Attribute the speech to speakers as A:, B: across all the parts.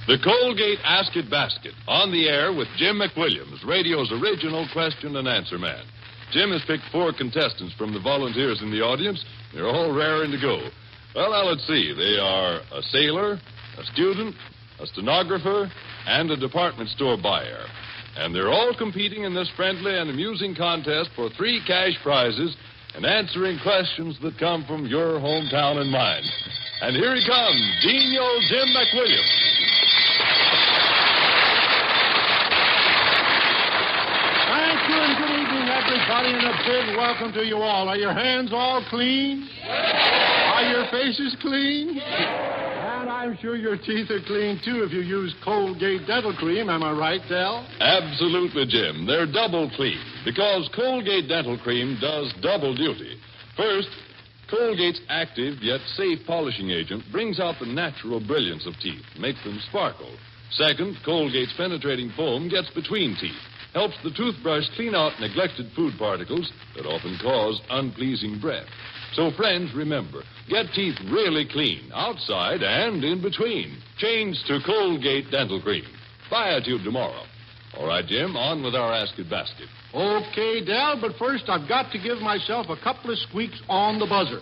A: The Colgate Ask It Basket, on the air with Jim McWilliams, radio's original question and answer man. Jim has picked 4 contestants from the volunteers in the audience. They're all raring to go. Well, now let's see. They are a sailor, a student, a stenographer, and a department store buyer. And they're all competing in this friendly and amusing contest for 3 cash prizes and answering questions that come from your hometown and mine. And here he comes, Genial Jim McWilliams.
B: Thank you and good evening, everybody, and a big welcome to you all. Are your hands all clean? Are your faces clean? And I'm sure your teeth are clean, too, if you use Colgate Dental Cream. Am I right, Del?
A: Absolutely, Jim. They're double clean because Colgate Dental Cream does double duty. First, Colgate's active yet safe polishing agent brings out the natural brilliance of teeth, makes them sparkle. Second, Colgate's penetrating foam gets between teeth, helps the toothbrush clean out neglected food particles that often cause unpleasing breath. So, friends, remember, get teeth really clean, outside and in between. Change to Colgate Dental Cream. Buy a tube tomorrow. All right, Jim, on with our Ask It Basket.
B: Okay, Del, but first I've got to give myself a couple of squeaks on the buzzer.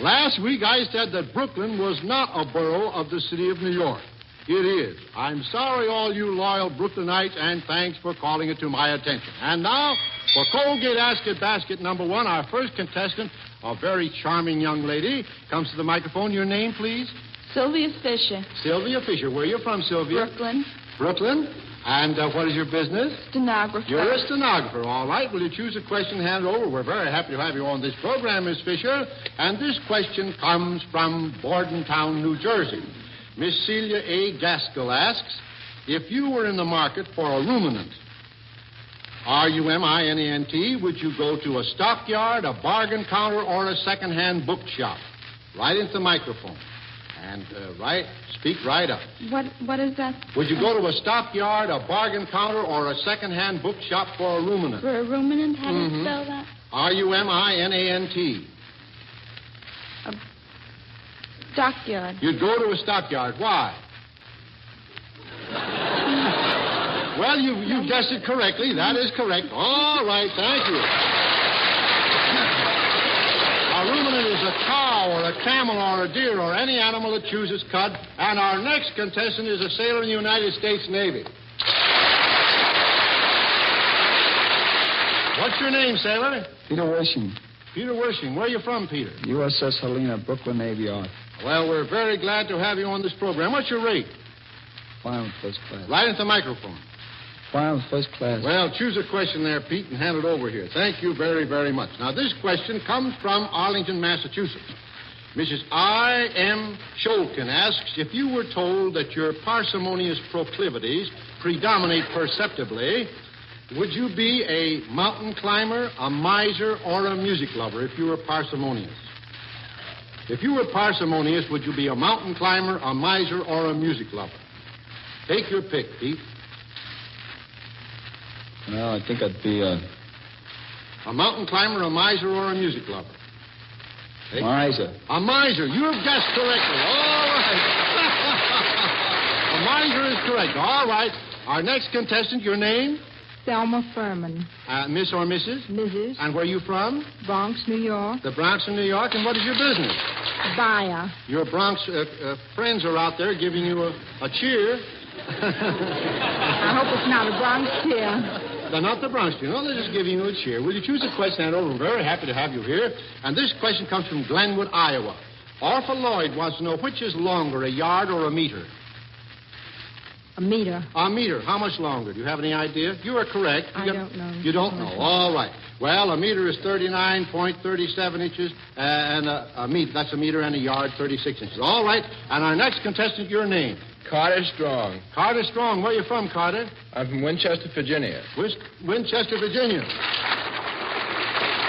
B: Last week I said that Brooklyn was not a borough of the city of New York. It is. I'm sorry, all you loyal Brooklynites, and thanks for calling it to my attention. And now, for Colgate Ask It Basket number 1, our first contestant, a very charming young lady, comes to the microphone. Your name, please?
C: Sylvia Fisher.
B: Sylvia Fisher. Where are you from, Sylvia?
C: Brooklyn.
B: Brooklyn? And what is your business?
C: Stenographer.
B: You're a stenographer, all right. Will you choose a question and hand it over? We're very happy to have you on this program, Miss Fisher. And this question comes from Bordentown, New Jersey. Miss Celia A. Gaskell asks, if you were in the market for a ruminant, R-U-M-I-N-A-N-T, would you go to a stockyard, a bargain counter, or a second-hand bookshop? Right into the microphone. And speak right up.
C: What is that?
B: Would you go to a stockyard, a bargain counter, or a second-hand bookshop for a ruminant?
C: For a ruminant? How do you spell that?
B: R-U-M-I-N-A-N-T.
C: A stockyard.
B: You'd go to a stockyard. Why? Well, you guessed it correctly. That is correct. All right, thank you. A ruminant is a cow or a camel or a deer or any animal that chooses cud. And our next contestant is a sailor in the United States Navy. What's your name, sailor?
D: Peter Wishing.
B: Peter Wishing. Where are you from, Peter?
D: USS Helena, Brooklyn Navy Yard.
B: Well, we're very glad to have you on this program. What's your rate?
D: Flying with first class.
B: Right into the microphone.
D: Flying with first class.
B: Well, choose a question there, Pete, and hand it over here. Thank you very, very much. Now, this question comes from Arlington, Massachusetts. Mrs. I.M. Shulkin asks, if you were told that your parsimonious proclivities predominate perceptibly, would you be a mountain climber, a miser, or a music lover if you were parsimonious? If you were parsimonious, would you be a mountain climber, a miser, or a music lover? Take your pick, Pete.
D: Well, I think I'd be
B: a mountain climber, a miser, or a music lover?
D: miser.
B: A miser. You have guessed correctly. All right. A miser is correct. All right. Our next contestant, your name?
C: Thelma Furman.
B: Miss or Mrs.?
C: Mrs.
B: And where are you from?
C: Bronx, New York.
B: The Bronx in New York. And what is your business?
C: Buyer.
B: Your Bronx friends are out there giving you a cheer.
C: I hope it's not a Bronx cheer.
B: They're not the Bronx cheer. No, they're just giving you a cheer. Will you choose a question, and we're very happy to have you here. And this question comes from Glenwood, Iowa. Arthur Lloyd wants to know which is longer, a yard or a meter?
C: A meter.
B: A meter. How much longer? Do you have any idea? You are correct.
C: I don't know.
B: You don't know. All right. Well, a meter is 39.37 inches, and that's a meter, and a yard, 36 inches. All right. And our next contestant, your name?
E: Carter Strong.
B: Carter Strong. Where are you from, Carter?
E: I'm from Winchester, Virginia.
B: Winchester, Virginia.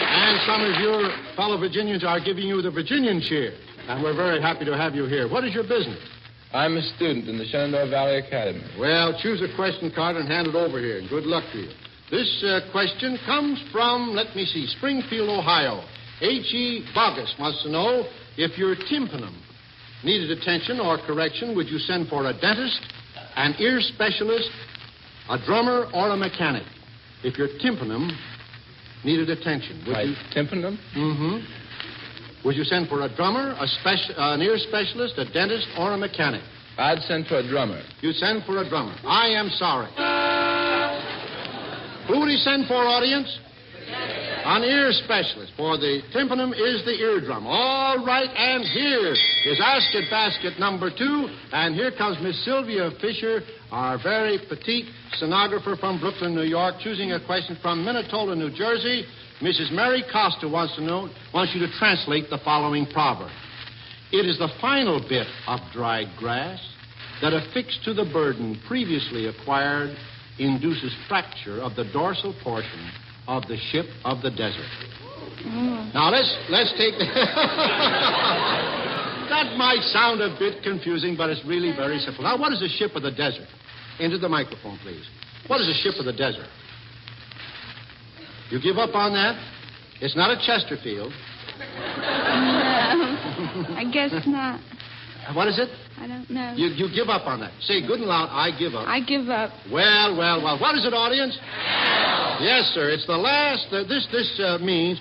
B: And some of your fellow Virginians are giving you the Virginian cheer. And we're very happy to have you here. What is your business?
E: I'm a student in the Shenandoah Valley Academy.
B: Well, choose a question, Carter, and hand it over here. And good luck to you. This question comes from, Springfield, Ohio. H.E. Bogus wants to know if your tympanum needed attention or correction, would you send for a dentist, an ear specialist, a drummer, or a mechanic? If your tympanum needed attention, would you...
E: Tympanum?
B: Mm-hmm. Would you send for a drummer, an ear specialist, a dentist, or a mechanic?
E: I'd send for a drummer.
B: You'd send for a drummer. I am sorry. Who would he send for, audience? An ear specialist, for the tympanum is the eardrum. All right, and here is Ask It Basket number 2. And here comes Miss Sylvia Fisher, our very petite stenographer from Brooklyn, New York, choosing a question from Minnesota, New Jersey. Mrs. Mary Costa wants you to translate the following proverb. It is the final bit of dried grass that affixed to the burden previously acquired induces fracture of the dorsal portion of the ship of the desert. Now, let's take... That might sound a bit confusing, but it's really very simple. Now, what is a ship of the desert? Into the microphone, please. What is a ship of the desert? You give up on that? It's not a Chesterfield.
C: No, I guess not.
B: What is it?
C: I don't know.
B: You give up on that. Say good and loud, I give up.
C: I give up.
B: Well. What is it, audience? Yes, sir. It's the last... This means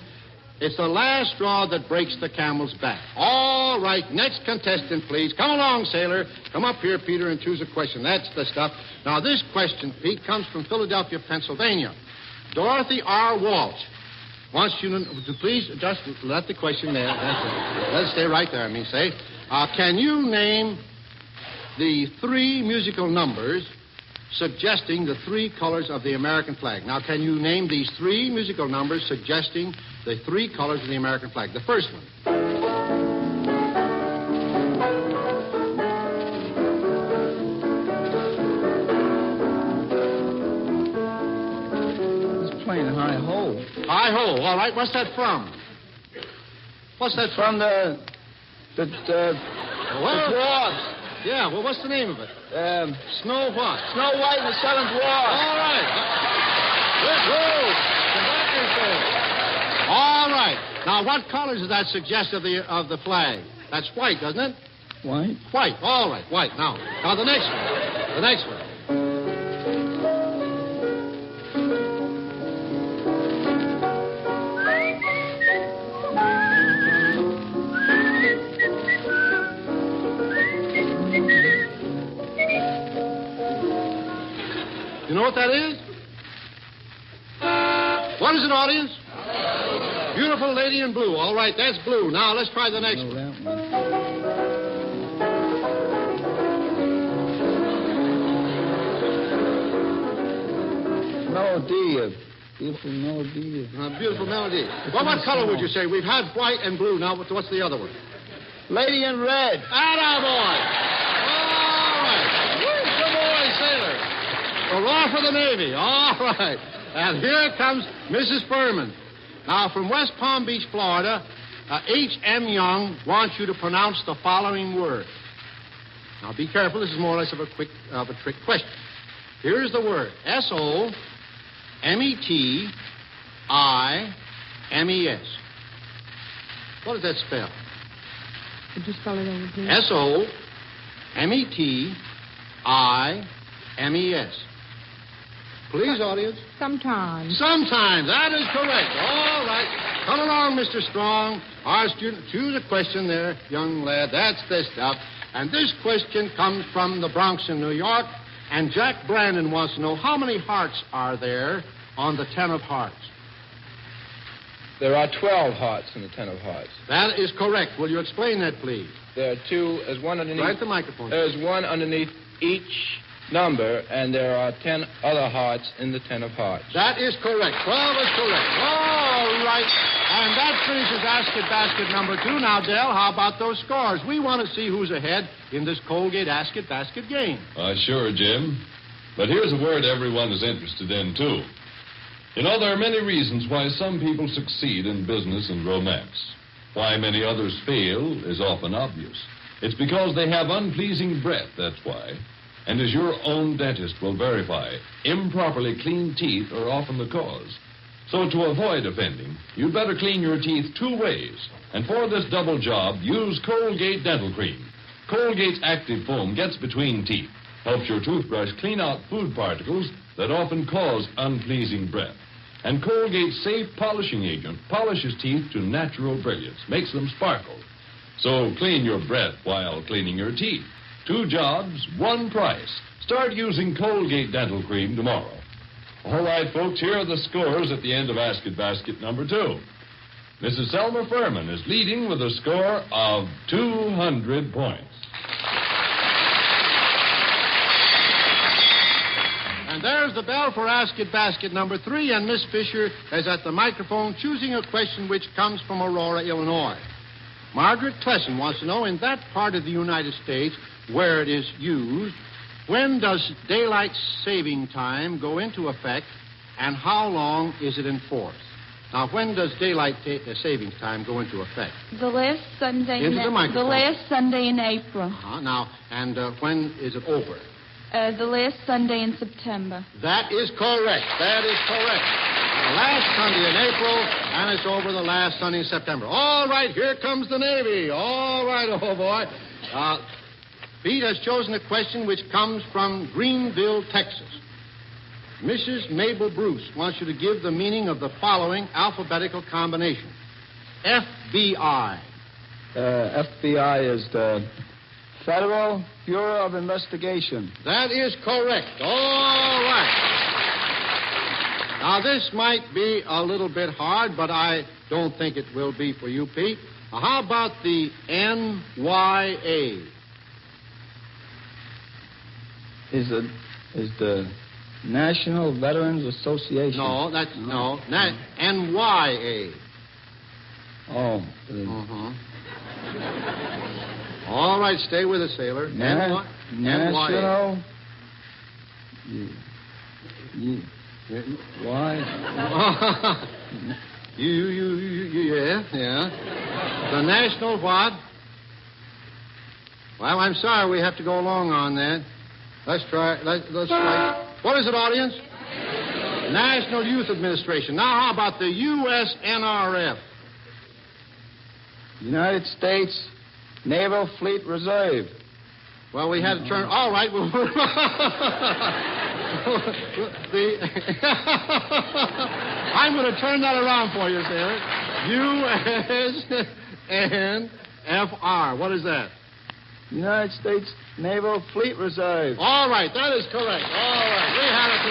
B: it's the last straw that breaks the camel's back. All right, next contestant, please. Come along, sailor. Come up here, Peter, and choose a question. That's the stuff. Now, this question, Pete, comes from Philadelphia, Pennsylvania. Dorothy R. Walsh wants you to please just let the question there. Let it stay right there, say. Can you name the 3 musical numbers suggesting the 3 colors of the American flag? Now, can you name these 3 musical numbers suggesting the 3 colors of the American flag? The first one.
D: He's playing Hi-Ho.
B: Hi-Ho. All right. What's that from? What's that from?
D: The dwarfs.
B: Yeah, well, what's the name of it? Snow what?
D: Snow White and the Seven Dwarfs.
B: All right. All right. Now, what colors does that suggest of the flag? That's white, doesn't it?
D: White?
B: White. All right, white. Now the next one. The next one. You know what that is? What is it, audience? Beautiful lady in blue. All right, that's blue. Now, let's try the next one.
D: That one. Melody. Beautiful melody.
B: Beautiful melody. Well, what color would you say? We've had white and blue. Now, what's the other one?
D: Lady in red.
B: Attaboy! All right. Good boy, sailor. Hurrah for the Navy. All right. And here comes Mrs. Furman. Now, from West Palm Beach, Florida, H.M. Young wants you to pronounce the following word. Now, be careful. This is more or less of a trick question. Here is the word. S-O-M-E-T-I-M-E-S. What does that spell?
C: Could you spell it over, please?
B: S-O-M-E-T-I-M-E-S. Please, audience.
C: Sometimes.
B: Sometimes. That is correct. All right. Come along, Mr. Strong. Our student, choose a question there, young lad. That's the stuff. And this question comes from the Bronx in New York. And Jack Brandon wants to know how many hearts are there on the 10 of hearts?
E: There are 12 hearts in the 10 of hearts.
B: That is correct. Will you explain that, please?
E: There are 2, there's one underneath...
B: Right the microphone.
E: There's one underneath each number, and there are 10 other hearts in the 10 of hearts.
B: That is correct. 12 is correct. All right. And that finishes Ask It Basket number 2. Now, Del, how about those scores? We want to see who's ahead in this Colgate Ask It Basket game.
A: Sure, Jim. But here's a word everyone is interested in, too. You know, there are many reasons why some people succeed in business and romance. Why many others fail is often obvious. It's because they have unpleasing breath, that's why. And as your own dentist will verify, improperly cleaned teeth are often the cause. So to avoid offending, you'd better clean your teeth 2 ways. And for this double job, use Colgate Dental Cream. Colgate's active foam gets between teeth, helps your toothbrush clean out food particles that often cause unpleasing breath. And Colgate's safe polishing agent polishes teeth to natural brilliance, makes them sparkle. So clean your breath while cleaning your teeth. 2 jobs, 1 price. Start using Colgate Dental Cream tomorrow. All right, folks, here are the scores at the end of Ask It Basket number 2. Mrs. Selma Furman is leading with a score of 200 points.
B: And there's the bell for Ask It Basket number 3, and Miss Fisher is at the microphone choosing a question which comes from Aurora, Illinois. Margaret Klesson wants to know, in that part of the United States where it is used, when does daylight saving time go into effect, and how long is it enforced? Now, when does daylight saving time go into effect?
F: The last Sunday.
B: Into the microphone.
F: The last Sunday in April.
B: Now, and when is it over?
F: The last Sunday in September.
B: That is correct. That is correct. The last Sunday in April, and it's over the last Sunday in September. All right, here comes the Navy. All right, oh boy. Pete has chosen a question which comes from Greenville, Texas. Mrs. Mabel Bruce wants you to give the meaning of the following alphabetical combination. FBI.
D: FBI is the Federal Bureau of Investigation.
B: That is correct. All right. Now, this might be a little bit hard, but I don't think it will be for you, Pete. Now, how about the NYA?
D: Is the National Veterans Association.
B: No, that's no. NYA.
D: Oh.
B: All right, stay with us, sailor.
D: National. Why?
B: Yeah. The National what? Well, I'm sorry we have to go along on that. Let's try. Let's try. What is it, audience? National Youth Administration. Now, how about the USNRF?
D: United States Naval Fleet Reserve.
B: Well, we had to turn. All right. I'm going to turn that around for you, sailor. USNFR. What is that?
D: United States Naval Fleet Reserve.
B: All right, that is correct. All right, we had it to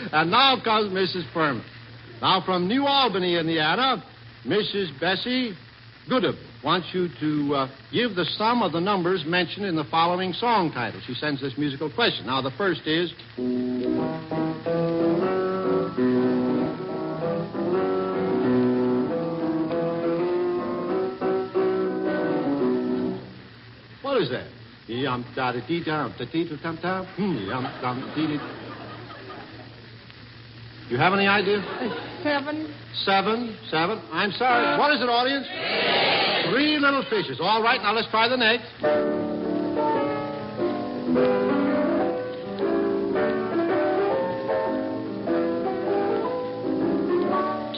B: read. And now comes Mrs. Furman. Now, from New Albany, Indiana, Mrs. Bessie Goodub wants you to give the sum of the numbers mentioned in the following song title. She sends this musical question. Now, the first is... What is that? You have any idea?
C: 7.
B: 7. I'm sorry. What is it, audience? 3 little fishes. All right, now let's try the next.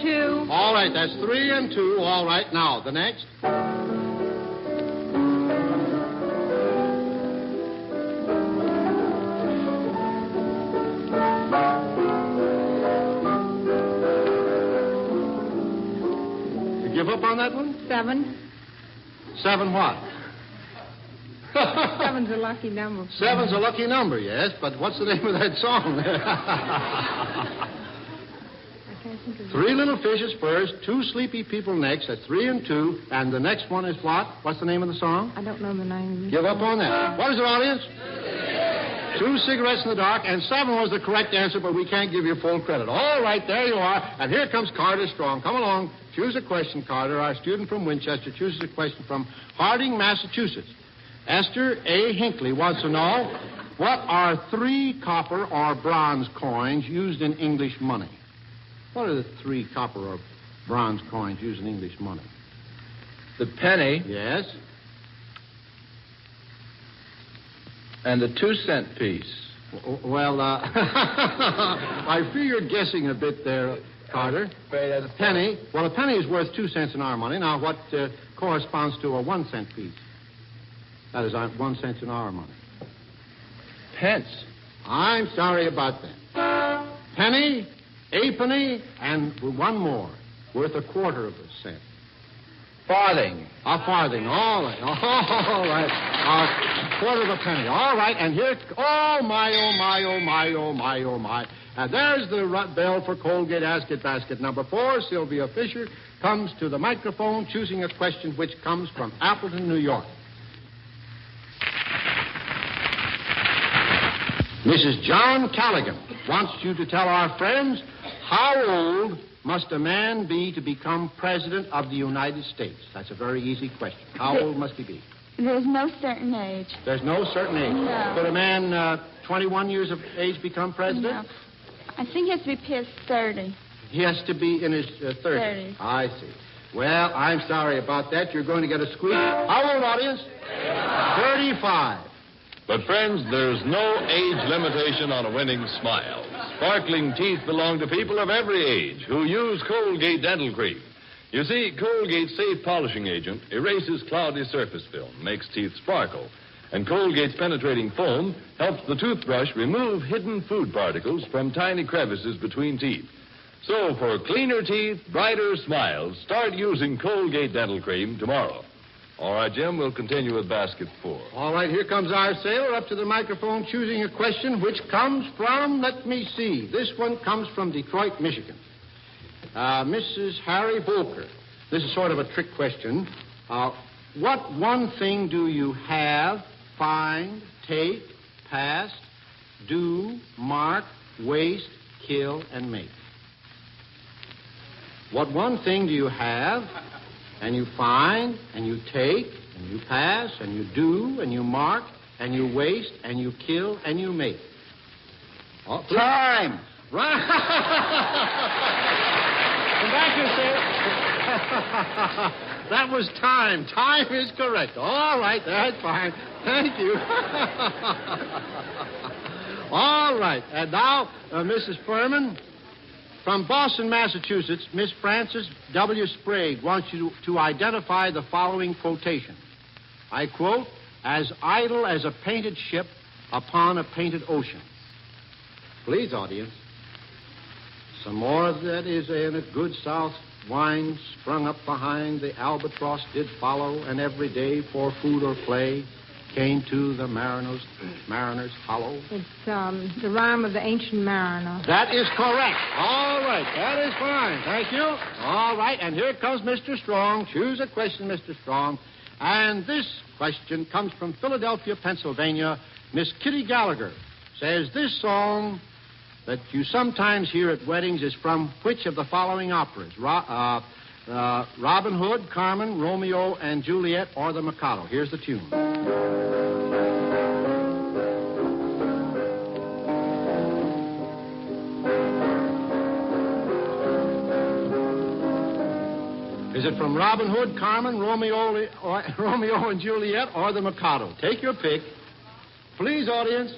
C: 2.
B: All right, that's 3 and 2. All right, now the next. Give up on that one?
C: 7.
B: 7 what?
C: 7's a lucky number.
B: 7's a lucky number, yes, but what's the name of that song?
C: I can't think of it.
B: 3 little fishes first, 2 sleepy people next. That's 3 and 2. And the next one is what? What's the name of the song?
C: I don't know the name.
B: Give up on that. What is it, audience? 2 cigarettes in the dark, and 7 was the correct answer, but we can't give you full credit. All right, there you are. And here comes Carter Strong. Come along. Choose a question, Carter. Our student from Winchester chooses a question from Harding, Massachusetts. Esther A. Hinckley wants to know, what are 3 copper or bronze coins used in English money? What are the 3 copper or bronze coins used in English money?
E: The penny
B: Yes.
E: and the 2-cent piece.
B: Well, I fear you're guessing a bit there, Carter.
E: Afraid that's
B: A penny. Well, a penny is worth 2 cents in our money. Now, what corresponds to a 1 cent piece. That is 1 cent in our money.
E: Pence.
B: I'm sorry about that. Penny, a penny, and one more, worth a quarter of a cent.
E: Farthing.
B: A farthing. All right. All right. A quarter of a penny. All right. And here. Oh, my, oh, my, oh, my, oh, my, oh, my. And there's the bell for Colgate Asket Basket. Number 4, Sylvia Fisher comes to the microphone, choosing a question which comes from Appleton, New York. Mrs. John Callaghan wants you to tell our friends how old must a man be to become president of the United States? That's a very easy question. How old must he be?
F: There's no certain age.
B: There's no certain age.
F: No.
B: Could a man 21 years of age become president?
F: No. I think he has to be past 30.
B: He has to be in his 30s.
F: 30s.
B: I see. Well, I'm sorry about that. You're going to get a squeak. How old, audience? 35.
A: But, friends, there's no age limitation on a winning smile. Sparkling teeth belong to people of every age who use Colgate Dental Cream. You see, Colgate's safe polishing agent erases cloudy surface film, makes teeth sparkle. And Colgate's penetrating foam helps the toothbrush remove hidden food particles from tiny crevices between teeth. So, for cleaner teeth, brighter smiles, start using Colgate Dental Cream tomorrow. All right, Jim, we'll continue with basket 4.
B: All right, here comes our sailor up to the microphone choosing a question which comes from, let me see, this one comes from Detroit, Michigan. Mrs. Harry Volker. This is sort of a trick question. What one thing do you have, find, take, pass, do, mark, waste, kill, and make? What one thing do you have, and you find, and you take, and you pass, and you do, and you mark, and you waste, and you kill, and you make?
D: Time.
B: Right. Come back here, sir. That was time. Time is correct. All right, that's fine. Thank you. All right. And now, Mrs. Furman, from Boston, Massachusetts, Miss Frances W. Sprague wants you to identify the following quotation. I quote, "As idle as a painted ship upon a painted ocean." Please, audience. Some more of that is in it. Good south wine sprung up behind, the albatross did follow, and every day for food or play came to the mariner's hollow.
C: It's the rhyme of the ancient mariner.
B: That is correct. All right, that is fine. Thank you. All right, and here comes Mr. Strong. Choose a question, Mr. Strong. And this question comes from Philadelphia, Pennsylvania. Miss Kitty Gallagher says this song that you sometimes hear at weddings is from which of the following operas? Robin Hood, Carmen, Romeo and Juliet, or The Mikado. Here's the tune. Is it from Robin Hood, Carmen, Romeo and Juliet, or The Mikado? Take your pick. Please, audience.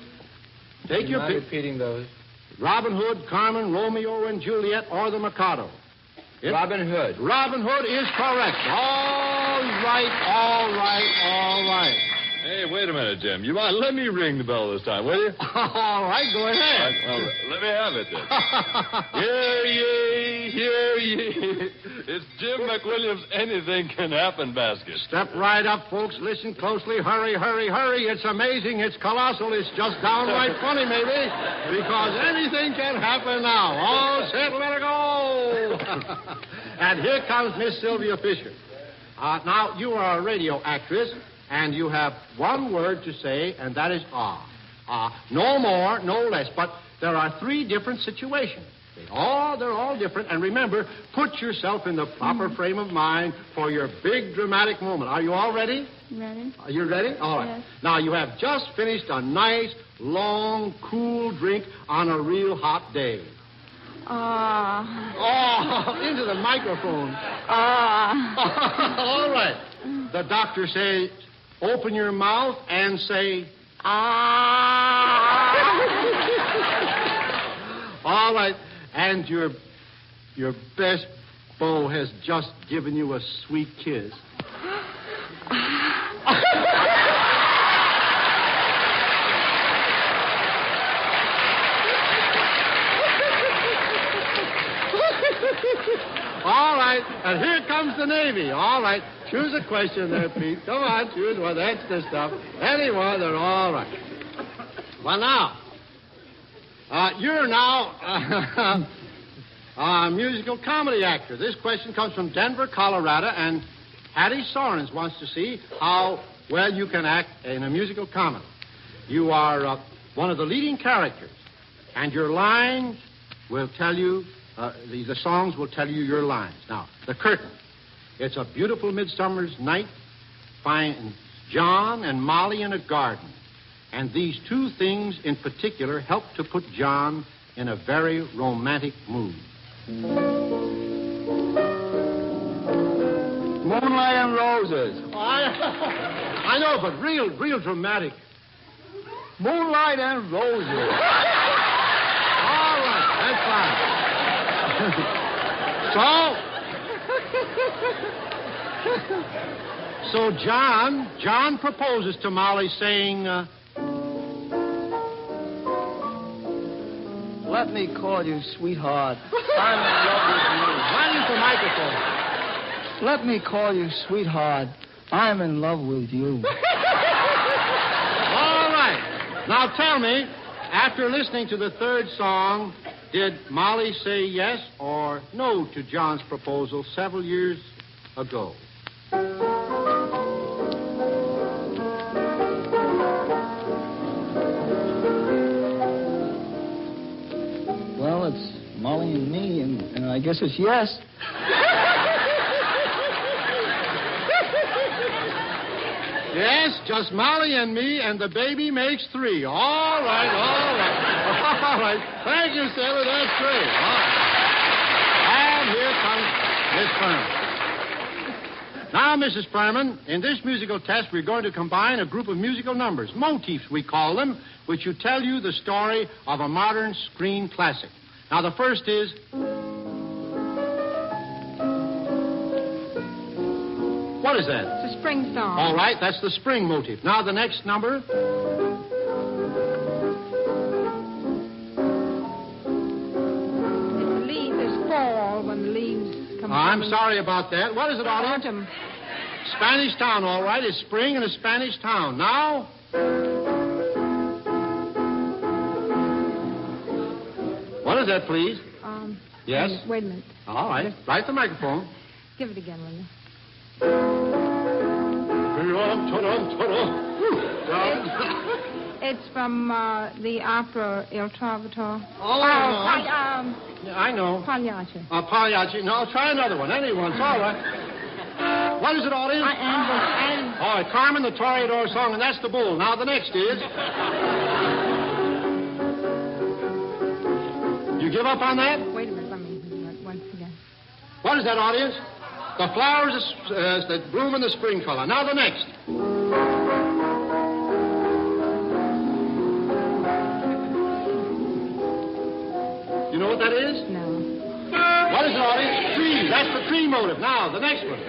B: Take your pick.
E: Repeating those.
B: Robin Hood, Carmen, Romeo and Juliet, or The Mikado?
E: Robin Hood.
B: Robin Hood is correct. All right, all right, all right.
A: Hey, wait a minute, Jim. You mind? Let me ring the bell this time, will you?
B: All right, go ahead.
A: Well, let me have it then. Hear ye, hear ye. It's Jim McWilliams' Anything Can Happen basket.
B: Step right up, folks. Listen closely. Hurry, hurry, hurry. It's amazing. It's colossal. It's just downright funny, maybe, because anything can happen now. All set, let it go. And here comes Miss Sylvia Fisher. Now, you are a radio actress, and you have one word to say, and that is ah. No more, no less. But there are 3 different situations. They're all different. And remember, put yourself in the proper frame of mind for your big dramatic moment. Are you all ready?
F: Ready?
B: Are you ready? All right.
F: Yes.
B: Now, you have just finished a nice, long, cool drink on a real hot day. Oh, into the microphone. All right. The doctor says, open your mouth and say, All right. And your best beau has just given you a sweet kiss. comes the Navy. All right. Choose a question there, Pete. Come on, choose one. That's the stuff. Any one, they're all right. Well, now, you're now a musical comedy actor. This question comes from Denver, Colorado, and Hattie Sorens wants to see how well you can act in a musical comedy. You are one of the leading characters, and your lines will tell you, the songs will tell you your lines. Now, the curtain. It's a beautiful midsummer's night. Find John and Molly in a garden. And these two things in particular help to put John in a very romantic mood.
D: Moonlight and roses.
B: I know, but real dramatic.
D: Moonlight and roses.
B: All right, that's fine. So John proposes to Molly saying,
D: Let me call you sweetheart. I'm in love with you.
B: right into the microphone.
D: Let me call you sweetheart. I'm in love with you.
B: All right. Now tell me, after listening to the third song, did Molly say yes or no to John's proposal several years ago?
D: Well, it's Molly and me, and I guess it's yes.
B: Yes, just Molly and me, and the baby makes three. All right. All right. Thank you, Sailor. That's great. All right. And here comes Miss Furman. Now, Mrs. Furman, in this musical test, we're going to combine a group of musical numbers, motifs we call them, which will tell you the story of a modern screen classic. Now, the first is... What is that?
C: It's a spring song.
B: All right, that's the spring motif. Now, the next number...
C: It's fall when the leaves come
B: I'm
C: down.
B: sorry about that. What is it, audience?
C: Autumn.
B: Spanish town, all right. It's spring in a Spanish town. Now... What is that, please? Yes?
C: Wait a minute.
B: All right. Right the microphone.
C: Give it again, will you? It's from the opera Il Trovatore.
B: Oh, I know.
C: Pagliacci.
B: Pagliacci. No, try another one. Anyone's all right. What is it, audience? All right, Carmen, the Toreador song, and that's the bull. Now, the next is... You give up on that?
C: Wait a minute. Let me do it once again.
B: What is that, audience? The flowers that bloom in the spring color. Now, the next. You know what that is?
C: No.
B: What is it, audience? Tree. That's the tree motive. Now, the next one.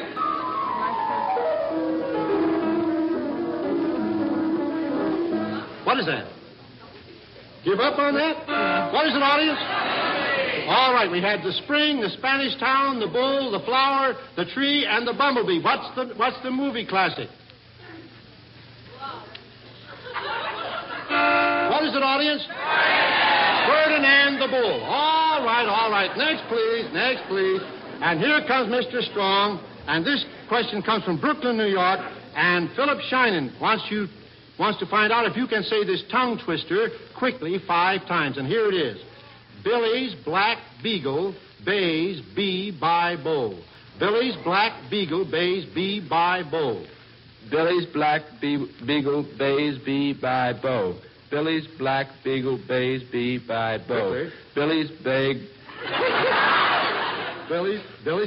B: What is that? Give up on that? What is it, audience? All right, we had the spring, the Spanish town, the bull, the flower, the tree, and the bumblebee. What's the movie classic? What is it, audience? Ferdinand the Bull. All right. Next, please. And here comes Mr. Strong, and this question comes from Brooklyn, New York, and Philip Shinen wants to find out if you can say this tongue twister quickly 5 times, and here it is. Billy's black beagle bays bee by bowl. Billy's black beagle bays bee by bowl.
E: Billy's black beagle bays bee by bow. Billy's black beagle bays bee by bow.
B: Quickly.
E: Billy's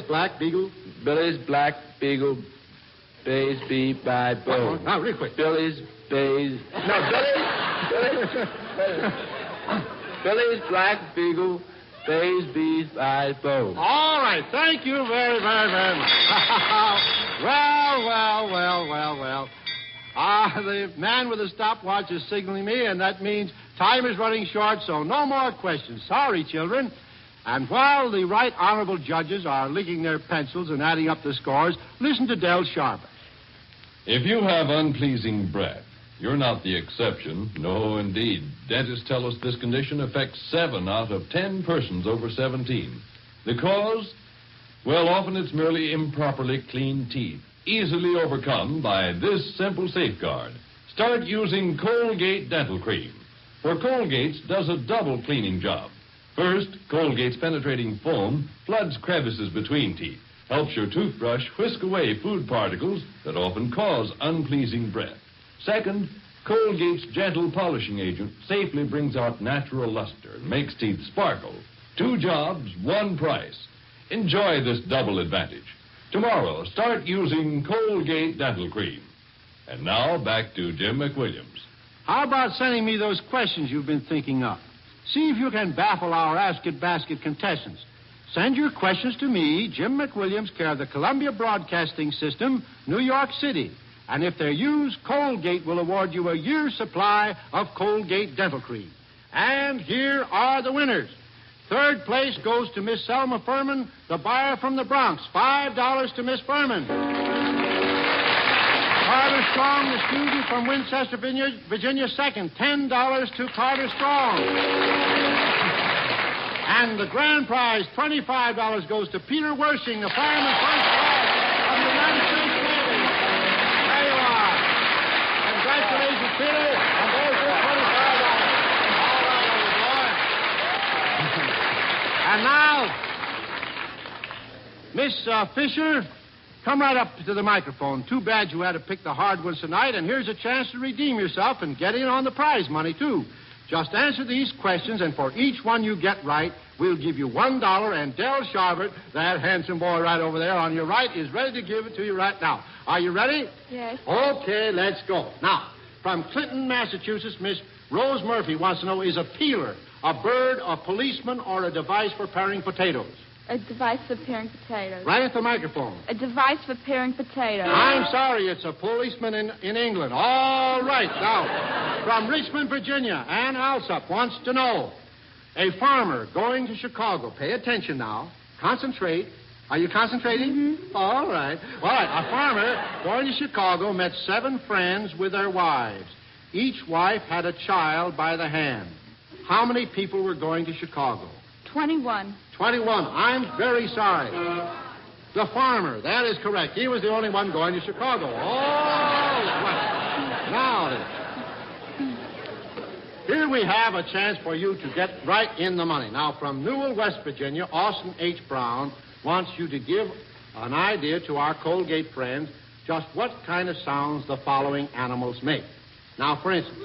B: black beagle.
E: Billy's black beagle bays bee by bow.
B: Now, real quick.
E: Billy's black beagle bays bees by bow.
B: All right. Thank you very, very, very much. Well. The man with the stopwatch is signaling me, and that means time is running short, so no more questions. Sorry, children. And while the right honorable judges are licking their pencils and adding up the scores, listen to Del Sharbutt.
A: If you have unpleasing breath, you're not the exception. No, indeed. Dentists tell us this condition affects 7 out of 10 persons over 17. The cause? Well, often it's merely improperly cleaned teeth, easily overcome by this simple safeguard. Start using Colgate Dental Cream. For Colgate's does a double cleaning job. First, Colgate's penetrating foam floods crevices between teeth, helps your toothbrush whisk away food particles that often cause unpleasing breath. Second, Colgate's gentle polishing agent safely brings out natural luster and makes teeth sparkle. 2 jobs, 1 price. Enjoy this double advantage. Tomorrow, start using Colgate Dental Cream. And now, back to Jim McWilliams.
B: How about sending me those questions you've been thinking up? See if you can baffle our Ask It Basket contestants. Send your questions to me, Jim McWilliams, care of the Columbia Broadcasting System, New York City. And if they're used, Colgate will award you a year's supply of Colgate Dental Cream. And here are the winners. 3rd place goes to Miss Selma Furman, the buyer from the Bronx. $5 to Miss Furman. Carter Strong, the student from Winchester, Virginia, 2nd. $10 to Carter Strong. And the grand prize, $25, goes to Peter Wershing, the fireman first class of the United States Navy. There you are. Congratulations, Peter. And there's your $25. All right, old boy. And now, Miss Fisher, come right up to the microphone. Too bad you had to pick the hard ones tonight, and here's a chance to redeem yourself and get in on the prize money, too. Just answer these questions, and for each one you get right, we'll give you $1, and Del Sharbutt, that handsome boy right over there on your right, is ready to give it to you right now. Are you ready?
F: Yes.
B: Okay, let's go. Now, from Clinton, Massachusetts, Miss Rose Murphy wants to know, is a peeler a bird, a policeman, or a device for paring potatoes?
F: A device for paring potatoes.
B: Right at the microphone.
F: A device for paring potatoes.
B: I'm sorry, it's a policeman in England. All right, now, from Richmond, Virginia, Ann Alsop wants to know, a farmer going to Chicago, pay attention now, concentrate. Are you concentrating?
F: Mm-hmm.
B: All right. All right, a farmer going to Chicago met 7 friends with their wives. Each wife had a child by the hand. How many people were going to Chicago?
F: 21.
B: 21. I'm very sorry. The farmer. That is correct. He was the only one going to Chicago. Oh, well. Now then. Here we have a chance for you to get right in the money. Now, from Newell, West Virginia, Austin H. Brown wants you to give an idea to our Colgate friends just what kind of sounds the following animals make. Now, for instance,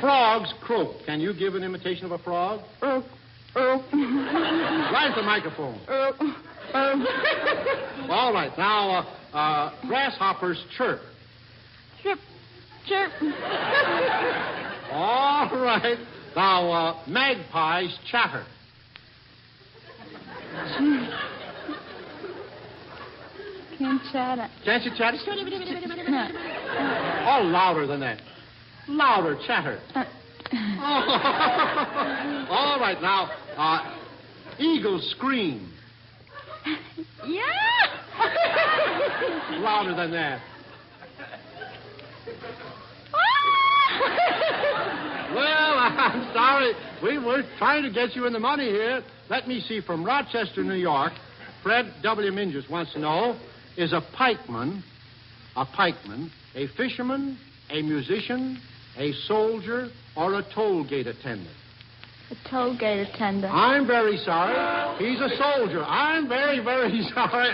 B: frogs croak. Can you give an imitation of a frog? Right at the microphone. All right. Now, grasshoppers chirp.
F: Chirp, chirp.
B: All right. Now, magpies chatter.
F: Can't chatter.
B: Can't you chatter?
F: No.
B: Oh, louder than that. Louder, chatter. All right, now, eagles scream.
F: Yeah.
B: Louder than that. Well, I'm sorry. We were trying to get you in the money here. Let me see. From Rochester, New York, Fred W. Mingus wants to know, is a pikeman, a fisherman, a musician, a soldier, or a toll gate attendant?
F: A toll gate attendant.
B: I'm very sorry. He's a soldier. I'm very, very sorry.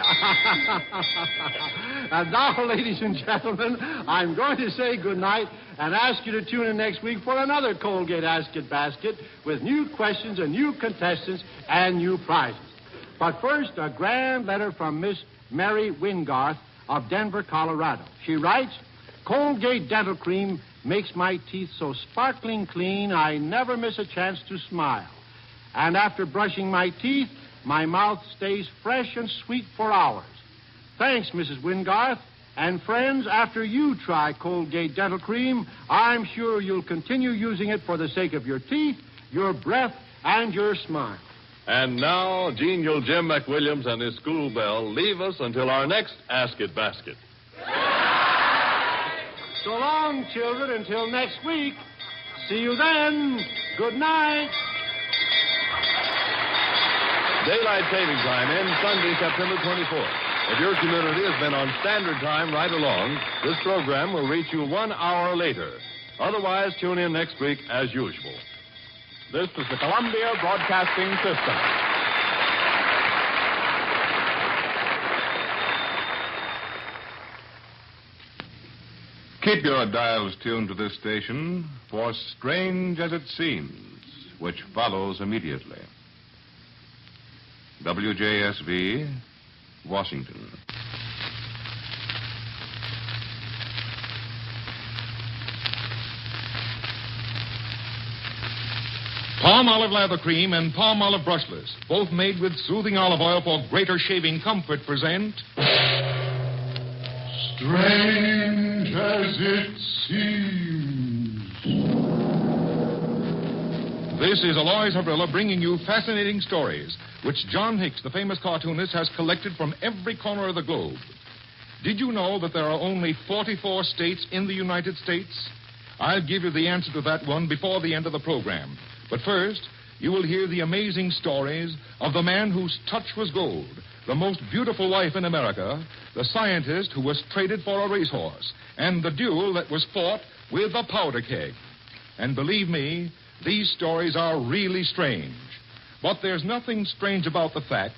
B: And now, ladies and gentlemen, I'm going to say goodnight and ask you to tune in next week for another Colgate Ask It Basket with new questions and new contestants and new prizes. But first, a grand letter from Miss Mary Wingarth of Denver, Colorado. She writes, Colgate Dental Cream makes my teeth so sparkling clean I never miss a chance to smile. And after brushing my teeth, my mouth stays fresh and sweet for hours. Thanks, Mrs. Wingarth. And friends, after you try Colgate Dental Cream, I'm sure you'll continue using it for the sake of your teeth, your breath, and your smile.
A: And now, genial Jim McWilliams and his school bell leave us until our next Ask It Basket.
B: So long, children, until next week. See you then. Good night.
A: Daylight saving time ends Sunday, September 24th. If your community has been on standard time right along, this program will reach you 1 hour later. Otherwise, tune in next week as usual.
G: This is the Columbia Broadcasting System.
H: Keep your dials tuned to this station for Strange as It Seems, which follows immediately. WJSV, Washington.
I: Palm olive lather cream and palm olive brushless, both made with soothing olive oil for greater shaving comfort, present Strange as It Seems. This is Aloys Havrilla bringing you fascinating stories, which John Hicks, the famous cartoonist, has collected from every corner of the globe. Did you know that there are only 44 states in the United States? I'll give you the answer to that one before the end of the program. But first, you will hear the amazing stories of the man whose touch was gold, the most beautiful wife in America, the scientist who was traded for a racehorse, and the duel that was fought with a powder keg. And believe me, these stories are really strange. But there's nothing strange about the fact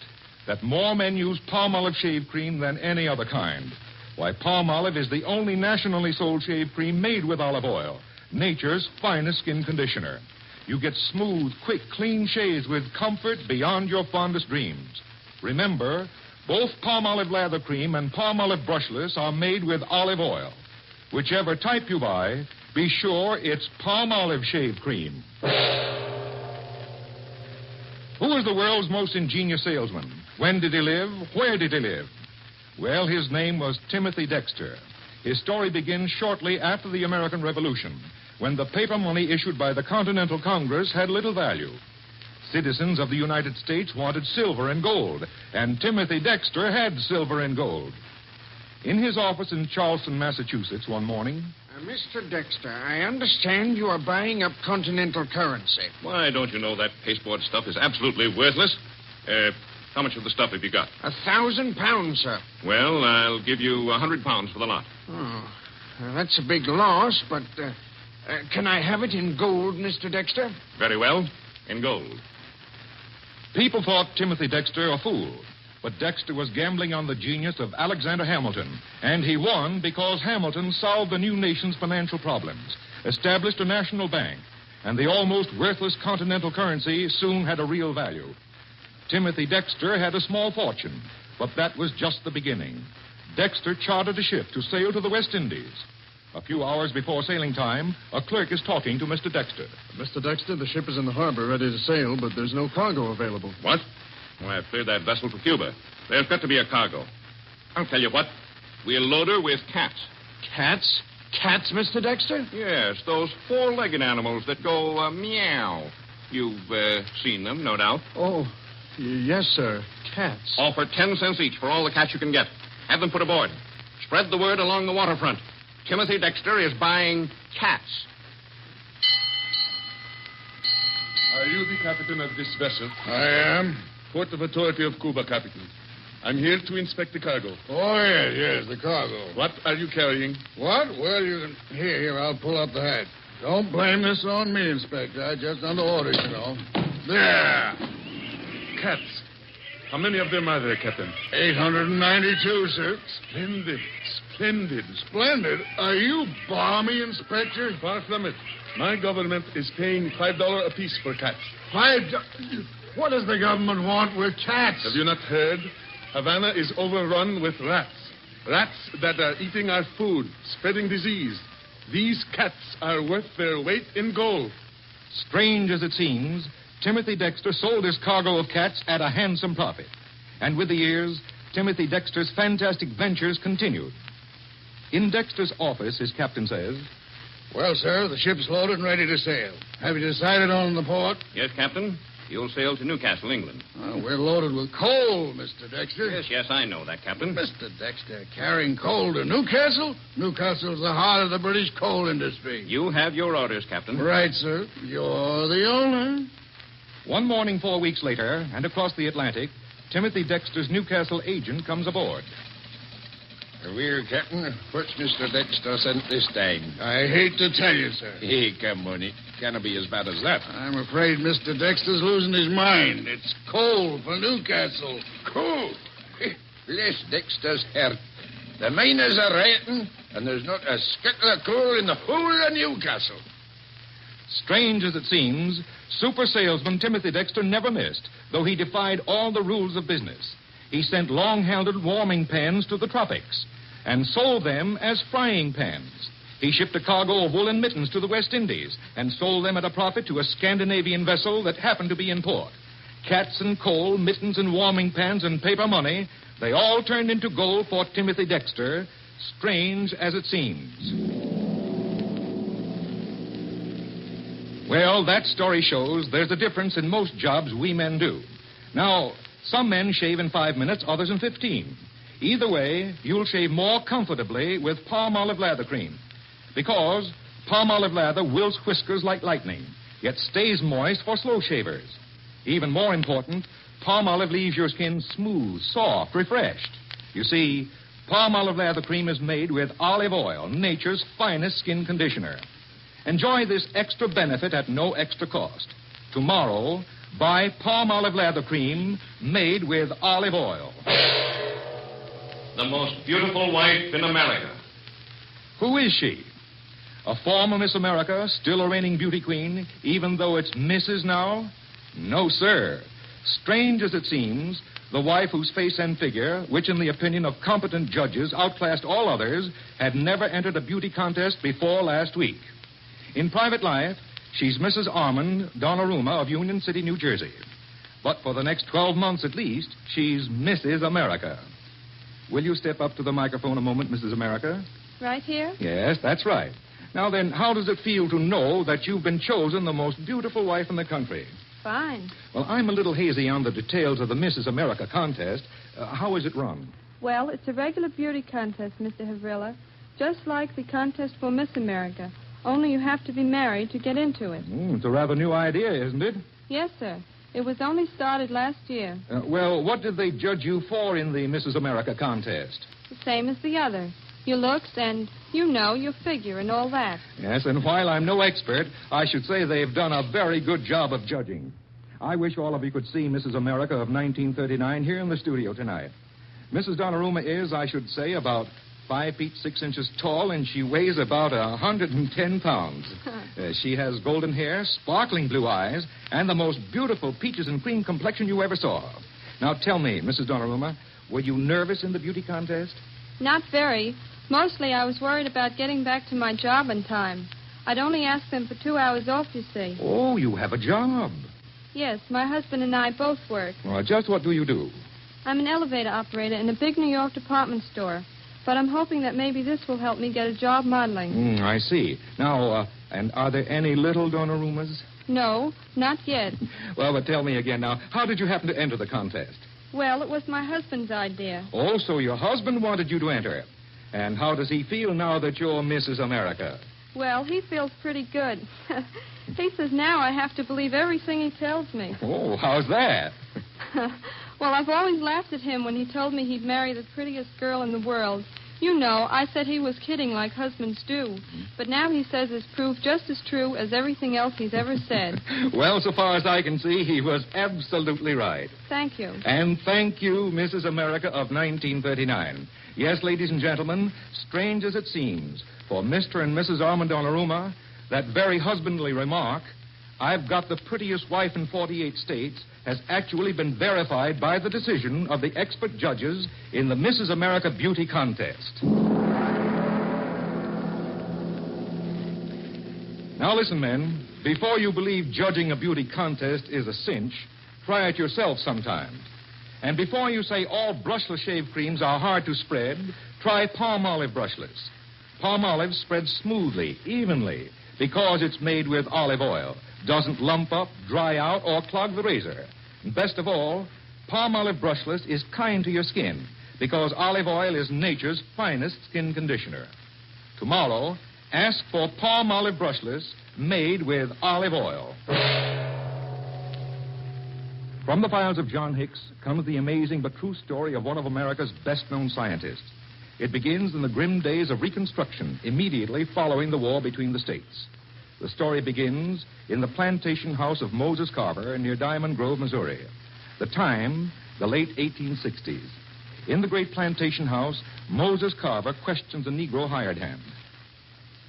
I: that more men use palm olive shave cream than any other kind. Why, palm olive is the only nationally sold shave cream made with olive oil, nature's finest skin conditioner. You get smooth, quick, clean shaves with comfort beyond your fondest dreams. Remember, both palm olive lather cream and palm olive brushless are made with olive oil. Whichever type you buy, be sure it's palm olive shave cream. Who is the world's most ingenious salesman? When did he live? Where did he live? Well, his name was Timothy Dexter. His story begins shortly after the American Revolution, when the paper money issued by the Continental Congress had little value. Citizens of the United States wanted silver and gold, and Timothy Dexter had silver and gold. In his office in Charleston, Massachusetts, one morning...
J: Mr. Dexter, I understand you are buying up Continental currency.
K: Why, don't you know that pasteboard stuff is absolutely worthless? How much of the stuff have you got?
J: 1,000 pounds, sir.
K: Well, I'll give you 100 pounds for the lot.
J: Oh, that's a big loss, but can I have it in gold, Mr. Dexter?
K: Very well, in gold.
I: People thought Timothy Dexter a fool, but Dexter was gambling on the genius of Alexander Hamilton, and he won because Hamilton solved the new nation's financial problems, established a national bank, and the almost worthless continental currency soon had a real value. Timothy Dexter had a small fortune, but that was just the beginning. Dexter chartered a ship to sail to the West Indies. A few hours before sailing time, a clerk is talking to Mr. Dexter.
L: Mr. Dexter, the ship is in the harbor ready to sail, but there's no cargo available.
K: What? Why, I've cleared that vessel for Cuba. There's got to be a cargo. I'll tell you what. We'll load her with cats.
J: Cats? Cats, Mr. Dexter?
K: Yes, those four-legged animals that go meow. You've seen them, no doubt.
L: Oh, yes, sir. Cats.
K: Offer 10 cents each for all the cats you can get. Have them put aboard. Spread the word along the waterfront. Timothy Dexter is buying cats.
M: Are you the captain of this vessel?
L: I am.
M: Port of Authority of Cuba, Captain. I'm here to inspect the cargo.
L: Oh, yes, the cargo.
M: What are you carrying?
L: What? Well, you can... Here, I'll pull up the hatch. Don't blame this on me, Inspector. I just under orders, you know. There.
M: Cats. How many of them are there, Captain?
L: 892, sir.
M: Splendid. Splendid.
L: Splendid? Are you balmy, Inspector?
M: Far from it. My government is paying $5 apiece for cats.
L: What does the government want with cats?
M: Have you not heard? Havana is overrun with rats. Rats that are eating our food, spreading disease. These cats are worth their weight in gold.
I: Strange as it seems, Timothy Dexter sold his cargo of cats at a handsome profit. And with the years, Timothy Dexter's fantastic ventures continued. In Dexter's office, his captain says...
L: Well, sir, the ship's loaded and ready to sail. Have you decided on the port?
K: Yes, Captain. You'll sail to Newcastle, England.
L: We're loaded with coal, Mr. Dexter.
K: Yes, I know that, Captain.
L: Mr. Dexter, carrying coal to Newcastle? Newcastle's the heart of the British coal industry.
K: You have your orders, Captain.
L: Right, sir. You're the owner.
I: One morning 4 weeks later, and across the Atlantic, Timothy Dexter's Newcastle agent comes aboard.
B: Well, Captain, what's Mr. Dexter sent this time?
L: I hate to tell you, sir.
B: Hey, come on. It can't be as bad as that.
L: I'm afraid Mr. Dexter's losing his mind. It's coal for Newcastle.
B: Coal? Bless Dexter's heart. The miners are rioting, and there's not a scuttle of coal in the whole of Newcastle.
I: Strange as it seems, super salesman Timothy Dexter never missed, though he defied all the rules of business. He sent long-handled warming pans to the tropics and sold them as frying pans. He shipped a cargo of woolen mittens to the West Indies and sold them at a profit to a Scandinavian vessel that happened to be in port. Cats and coal, mittens and warming pans and paper money, they all turned into gold for Timothy Dexter, strange as it seems. Well, that story shows there's a difference in most jobs we men do. Now, some men shave in 5 minutes, others in 15. Either way, you'll shave more comfortably with palm olive lather cream. Because palm olive lather wilts whiskers like lightning, yet stays moist for slow shavers. Even more important, palm olive leaves your skin smooth, soft, refreshed. You see, palm olive lather cream is made with olive oil, nature's finest skin conditioner. Enjoy this extra benefit at no extra cost. Tomorrow, buy palm olive lather cream made with olive oil.
K: The most beautiful wife in America.
I: Who is she? A former Miss America, still a reigning beauty queen, even though it's Mrs. now? No, sir. Strange as it seems, the wife whose face and figure, which in the opinion of competent judges outclassed all others, had never entered a beauty contest before last week. In private life, she's Mrs. Armand Donnarumma of Union City, New Jersey. But for the next 12 months at least, she's Mrs. America. Will you step up to the microphone a moment, Mrs. America?
F: Right here?
I: Yes, that's right. Now then, how does it feel to know that you've been chosen the most beautiful wife in the country?
F: Fine.
I: Well, I'm a little hazy on the details of the Mrs. America contest. How is it run?
F: Well, it's a regular beauty contest, Mr. Havrilla, just like the contest for Miss America. Only you have to be married to get into it.
I: It's a rather new idea, isn't it?
F: Yes, sir. It was only started last year.
I: Well, what did they judge you for in the Mrs. America contest?
F: The same as the other. Your looks and, your figure and all that.
I: Yes, and while I'm no expert, I should say they've done a very good job of judging. I wish all of you could see Mrs. America of 1939 here in the studio tonight. Mrs. Donnarumma is, I should say, about 5 feet 6 inches tall, and she weighs about 110 pounds. She has golden hair, sparkling blue eyes, and the most beautiful peaches and cream complexion you ever saw. Now tell me, Mrs. Donnarumma, were you nervous in the beauty contest?
F: Not very. Mostly I was worried about getting back to my job in time. I'd only asked them for 2 hours off, you see.
I: Oh, you have a job.
F: Yes, my husband and I both work.
I: Well, just what do you do?
F: I'm an elevator operator in a big New York department store. But I'm hoping that maybe this will help me get a job modeling.
I: I see. Now, and are there any little Donnarummas?
F: No, not yet.
I: Well, but tell me again now, how did you happen to enter the contest?
F: Well, it was my husband's idea.
I: Oh, so your husband wanted you to enter. And how does he feel now that you're Mrs. America?
F: Well, he feels pretty good. He says now I have to believe everything he tells me.
I: Oh, how's that?
F: Well, I've always laughed at him when he told me he'd marry the prettiest girl in the world. You know, I said he was kidding like husbands do. But now he says it's proved just as true as everything else he's ever said.
I: Well, so far as I can see, he was absolutely right.
F: Thank you.
I: And thank you, Mrs. America of 1939. Yes, ladies and gentlemen, strange as it seems, for Mr. and Mrs. Armand Donnarumma, that very husbandly remark, "I've got the prettiest wife in 48 states," has actually been verified by the decision of the expert judges in the Mrs. America Beauty Contest. Now listen, men. Before you believe judging a beauty contest is a cinch, try it yourself sometime. And before you say all brushless shave creams are hard to spread, try palm olive brushless. Palm olive spreads smoothly, evenly, because it's made with olive oil. doesn't lump up, dry out, or clog the razor. And best of all, Palm Olive Brushless is kind to your skin because olive oil is nature's finest skin conditioner. Tomorrow, ask for Palm Olive Brushless made with olive oil. From the files of John Hicks comes the amazing but true story of one of America's best-known scientists. It begins in the grim days of Reconstruction, immediately following the war between the states. The story begins in the plantation house of Moses Carver near Diamond Grove, Missouri. The time, the late 1860s. In the great plantation house, Moses Carver questions a Negro hired hand.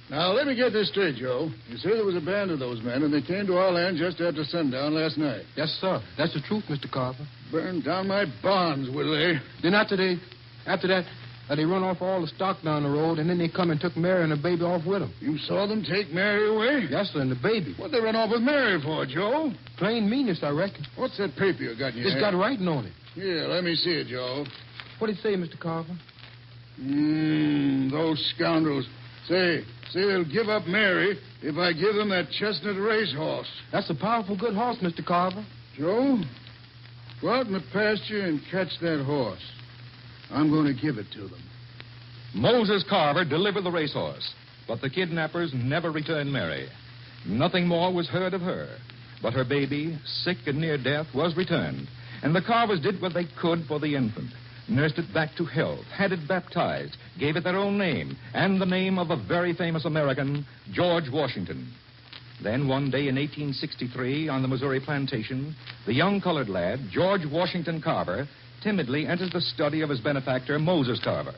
L: Now, let me get this straight, Joe. You say there was a band of those men, and they came to our land just after sundown last night.
J: Yes, sir. That's the truth, Mr. Carver.
L: Burned down my barns, will they?
J: Then after that, they run off all the stock down the road, and then they come and took Mary and the baby off with them.
L: You saw them take Mary away?
J: Yes, sir, and the baby.
L: What'd they run off with Mary for, Joe?
J: Plain meanness, I reckon.
L: What's that paper you got in your
J: It's
L: hand?
J: got writing on it.
L: Yeah, let me see it, Joe.
J: What'd it say, Mr. Carver?
L: Those scoundrels. Say they'll give up Mary if I give them that chestnut racehorse.
J: That's a powerful good horse, Mr. Carver.
L: Joe, go out in the pasture and catch that horse. I'm going to give it to them.
I: Moses Carver delivered the racehorse, but the kidnappers never returned Mary. Nothing more was heard of her. But her baby, sick and near death, was returned, and the Carvers did what they could for the infant. Nursed it back to health, had it baptized, gave it their own name, and the name of a very famous American, George Washington. Then one day in 1863, on the Missouri plantation, the young colored lad, George Washington Carver, timidly enters the study of his benefactor, Moses Carver.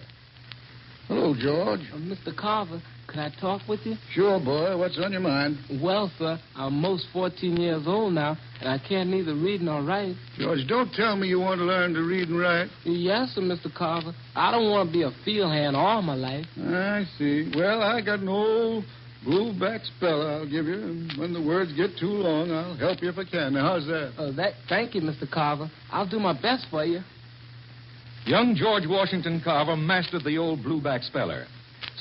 L: Hello, George.
N: Mr. Carver, can I talk with you?
L: Sure, boy. What's on your mind?
N: Well, sir, I'm most 14 years old now, and I can't neither read nor write.
L: George, don't tell me you want to learn to read and write.
N: Yes, sir, Mr. Carver. I don't want to be a field hand all my life.
L: I see. Well, I got an old blueback speller I'll give you, and when the words get too long, I'll help you if I can. Now, how's that?
N: Thank you, Mr. Carver. I'll do my best for you.
I: Young George Washington Carver mastered the old blueback speller.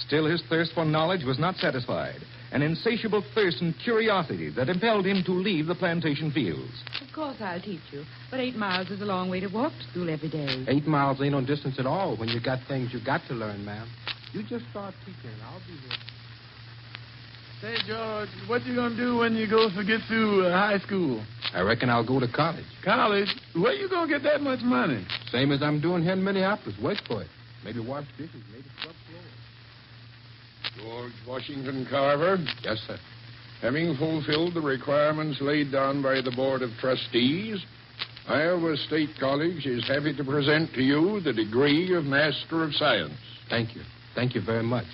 I: Still, his thirst for knowledge was not satisfied. An insatiable thirst and curiosity that impelled him to leave the plantation fields.
C: Of course I'll teach you. But 8 miles is a long way to walk to school every day.
J: 8 miles ain't no distance at all when you got things you got to learn, ma'am. You just start teaching, and I'll be here.
M: Say, George, what you gonna do when you get through high school?
J: I reckon I'll go to college.
M: College? Where you gonna get that much money?
J: Same as I'm doing here in Minneapolis. Work for it. Maybe wash dishes, maybe scrub floors.
B: George Washington Carver,
J: Yes, sir.
B: having fulfilled the requirements laid down by the Board of Trustees, Iowa State College is happy to present to you the degree of Master of Science.
J: Thank you. Thank you very much.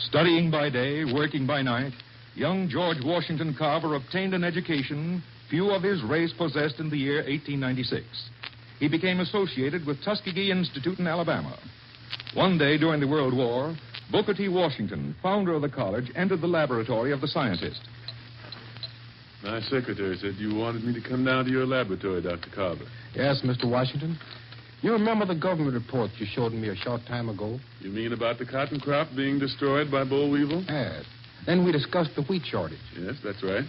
I: Studying by day, working by night, young George Washington Carver obtained an education few of his race possessed in the year 1896. He became associated with Tuskegee Institute in Alabama. One day during the World War, Booker T. Washington, founder of the college, entered the laboratory of the scientist.
M: My secretary said you wanted me to come down to your laboratory, Dr. Carver.
J: Yes, Mr. Washington. You remember the government report you showed me a short time ago?
M: You mean about the cotton crop being destroyed by boll weevil?
J: Yes. Then we discussed the wheat shortage.
M: Yes, that's right.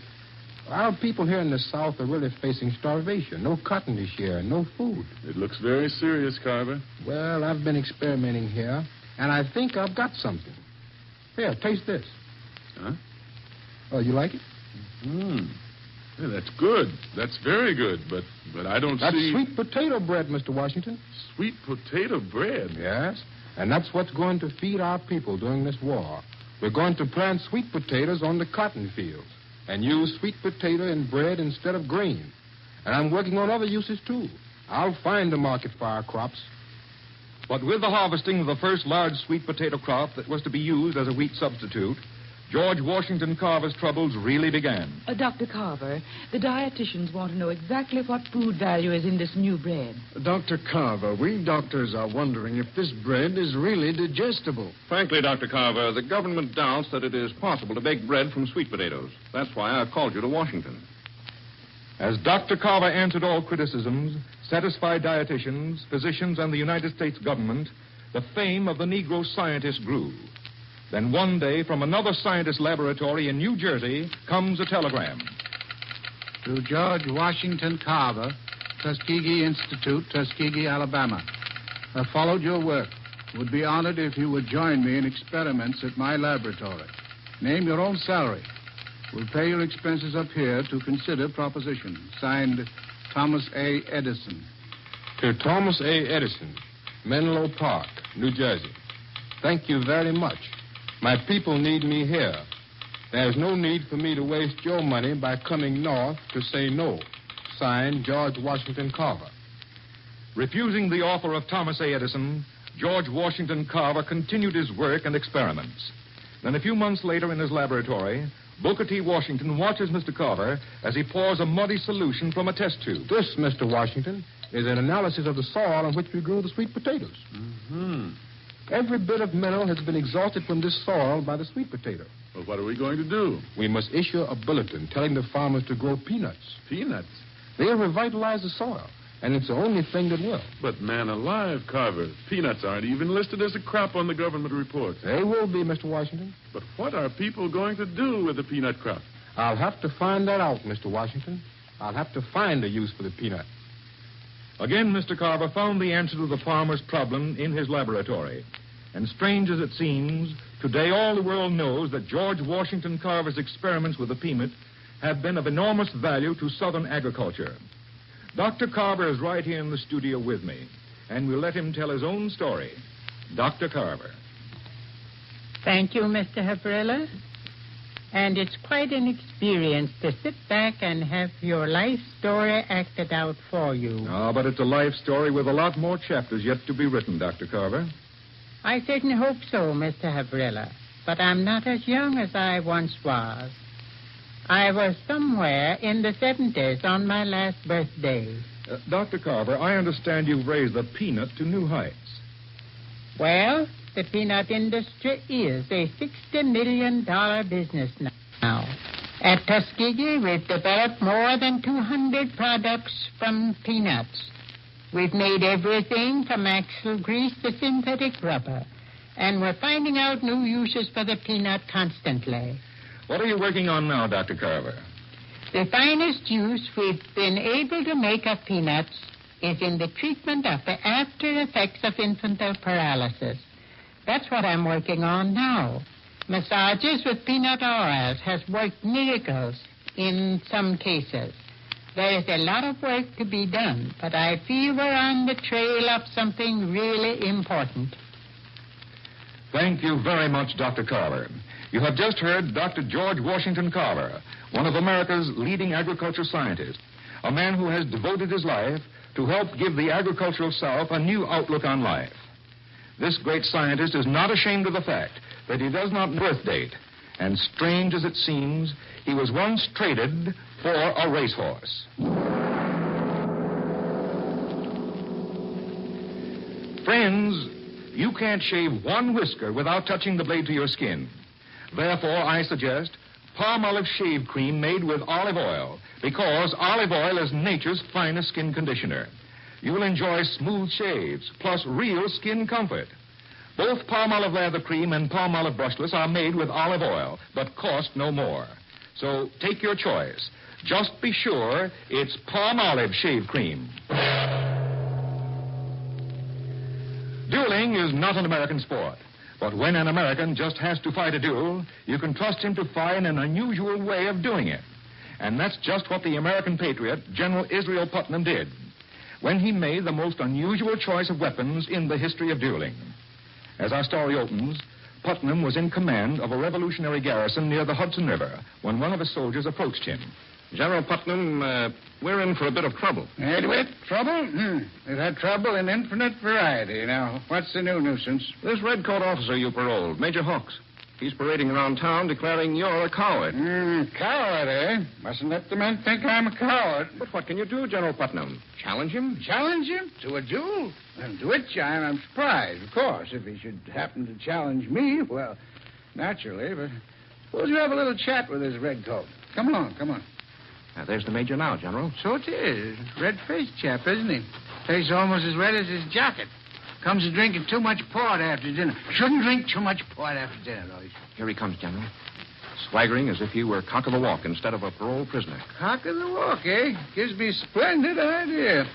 J: Our people here in the South are really facing starvation. No cotton this year, no food.
M: It looks very serious, Carver.
J: Well, I've been experimenting here, and I think I've got something. Here, taste this.
M: Huh?
J: Oh, you like it?
M: Yeah, that's good. That's very good, but I don't
J: That's
M: see...
J: sweet potato bread, Mr. Washington.
M: Sweet potato bread?
J: Yes, and that's what's going to feed our people during this war. We're going to plant sweet potatoes on the cotton fields and use sweet potato in bread instead of grain. And I'm working on other uses, too. I'll find a market for our crops.
I: But with the harvesting of the first large sweet potato crop that was to be used as a wheat substitute, George Washington Carver's troubles really began.
C: Dr. Carver, the dietitians want to know exactly what food value is in this new bread.
L: Dr. Carver, we doctors are wondering if this bread is really digestible.
K: Frankly, Dr. Carver, the government doubts that it is possible to bake bread from sweet potatoes. That's why I called you to Washington.
I: As Dr. Carver answered all criticisms, satisfied dietitians, physicians, and the United States government, the fame of the Negro scientist grew. Then one day, from another scientist laboratory in New Jersey, comes a telegram.
L: To George Washington Carver, Tuskegee Institute, Tuskegee, Alabama. I followed your work. Would be honored if you would join me in experiments at my laboratory. Name your own salary. We'll pay your expenses up here to consider proposition. Signed, Thomas A. Edison.
J: To Thomas A. Edison, Menlo Park, New Jersey. Thank you very much. My people need me here. There's no need for me to waste your money by coming north to say no. Signed, George Washington Carver.
I: Refusing the offer of Thomas A. Edison, George Washington Carver continued his work and experiments. Then a few months later in his laboratory, Booker T. Washington watches Mr. Carver as he pours a muddy solution from a test tube.
J: This, Mr. Washington, is an analysis of the soil on which we grew the sweet potatoes.
M: Mm-hmm.
J: Every bit of mineral has been exhausted from this soil by the sweet potato.
M: Well, what are we going to do?
J: We must issue a bulletin telling the farmers to grow peanuts.
M: Peanuts?
J: They'll revitalize the soil, and it's the only thing that will.
M: But, man alive, Carver, peanuts aren't even listed as a crop on the government report.
J: They will be, Mr. Washington.
M: But what are people going to do with the peanut crop?
J: I'll have to find that out, Mr. Washington. I'll have to find a use for the peanut.
I: Again, Mr. Carver found the answer to the farmer's problem in his laboratory. And strange as it seems, today all the world knows that George Washington Carver's experiments with the peanut have been of enormous value to Southern agriculture. Dr. Carver is right here in the studio with me, and we'll let him tell his own story. Dr. Carver.
O: Thank you, Mr. Habrella. And it's quite an experience to sit back and have your life story acted out for you.
I: Oh, but it's a life story with a lot more chapters yet to be written, Dr. Carver.
O: I certainly hope so, Mr. Habrella. But I'm not as young as I once was. I was somewhere in the 70s on my last birthday.
I: Dr. Carver, I understand you've raised the peanut to new heights.
O: Well, the peanut industry is a $60 million business now. At Tuskegee, we've developed more than 200 products from peanuts. We've made everything from axle grease to synthetic rubber. And we're finding out new uses for the peanut constantly.
I: What are you working on now, Dr. Carver?
O: The finest use we've been able to make of peanuts is in the treatment of the after effects of infantile paralysis. That's what I'm working on now. Massages with peanut oils has worked miracles in some cases. There is a lot of work to be done, but I feel we're on the trail of something really important.
I: Thank you very much, Dr. Carver. You have just heard Dr. George Washington Carver, one of America's leading agriculture scientists, a man who has devoted his life to help give the agricultural South a new outlook on life. This great scientist is not ashamed of the fact that he does not know birth date, and strange as it seems, he was once traded for a racehorse. Friends, you can't shave one whisker without touching the blade to your skin. Therefore, I suggest palm olive shave cream made with olive oil, because olive oil is nature's finest skin conditioner. You will enjoy smooth shaves, plus real skin comfort. Both palm olive lather cream and palm olive brushless are made with olive oil, but cost no more. So take your choice. Just be sure it's palm olive shave cream. Dueling is not an American sport. But when an American just has to fight a duel, you can trust him to find an unusual way of doing it. And that's just what the American patriot, General Israel Putnam, did when he made the most unusual choice of weapons in the history of dueling. As our story opens, Putnam was in command of a revolutionary garrison near the Hudson River when one of his soldiers approached him.
K: General Putnam, we're in for a bit of trouble.
L: Edward, trouble? We've had trouble in infinite variety. Now, what's the new nuisance?
K: This redcoat officer you paroled, Major Hawks. He's parading around town declaring you're a coward.
L: Coward, eh? Mustn't let the men think I'm a coward.
K: But what can you do, General Putnam? Challenge him?
L: Challenge him? To a duel? And to which I'm surprised, of course. If he should happen to challenge me, well, naturally. But suppose you have a little chat with this redcoat. Come on, come on.
K: There's the Major now, General.
L: So it is. Red-faced chap, isn't he? Face almost as red as his jacket. Comes to drinking too much port after dinner. Shouldn't drink too much port after dinner, Lois.
K: Here he comes, General. Swaggering as if he were cock of the walk instead of a parole prisoner.
L: Cock of the walk, eh? Gives me a splendid idea.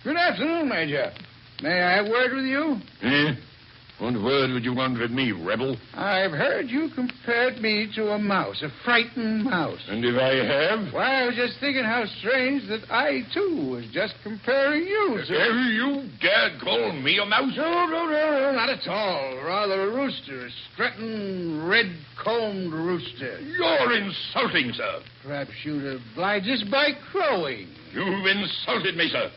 L: Good afternoon, Major. May I have a word with you?
P: Eh? What word would you want with me, rebel?
L: I've heard you compared me to a mouse, a frightened mouse.
P: And if I have?
L: Why, I was just thinking how strange that I, too, was just comparing you to...
P: You dare call me a mouse?
L: No, not at all. Rather a rooster, a strutting, red-combed rooster.
P: You're insulting, sir.
L: Perhaps you'd oblige us by crowing.
P: You've insulted me, sir.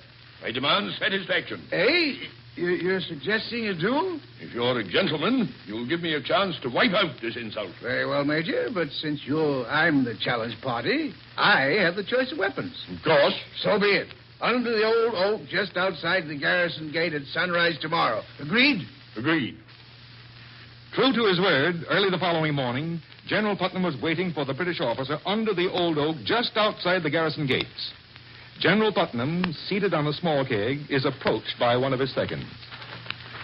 P: I demand satisfaction.
L: Eh? You're suggesting a duel?
P: If you're a gentleman, you'll give me a chance to wipe out this insult.
L: Very well, Major, but since I'm the challenge party, I have the choice of weapons.
P: Of course.
L: So be it. Under the old oak just outside the garrison gate at sunrise tomorrow. Agreed?
P: Agreed.
I: True to his word, early the following morning, General Putnam was waiting for the British officer under the old oak just outside the garrison gates. General Putnam, seated on a small keg, is approached by one of his seconds.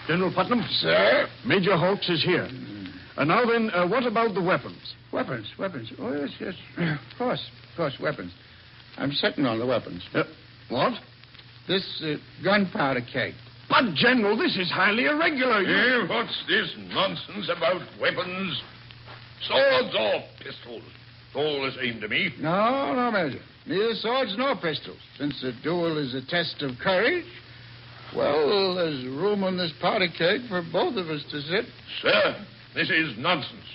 M: General Putnam? Sir? Major Hawks is here. And now then, what about the weapons?
L: Weapons. Oh, yes. Of course, weapons. I'm sitting on the weapons.
M: What?
L: This gunpowder keg.
M: But, General, this is highly irregular.
P: What's this nonsense about weapons? Swords or pistols? All the same to me.
L: No, Major. Neither swords nor pistols. Since a duel is a test of courage, well, there's room on this powder keg for both of us to sit.
P: Sir, this is nonsense.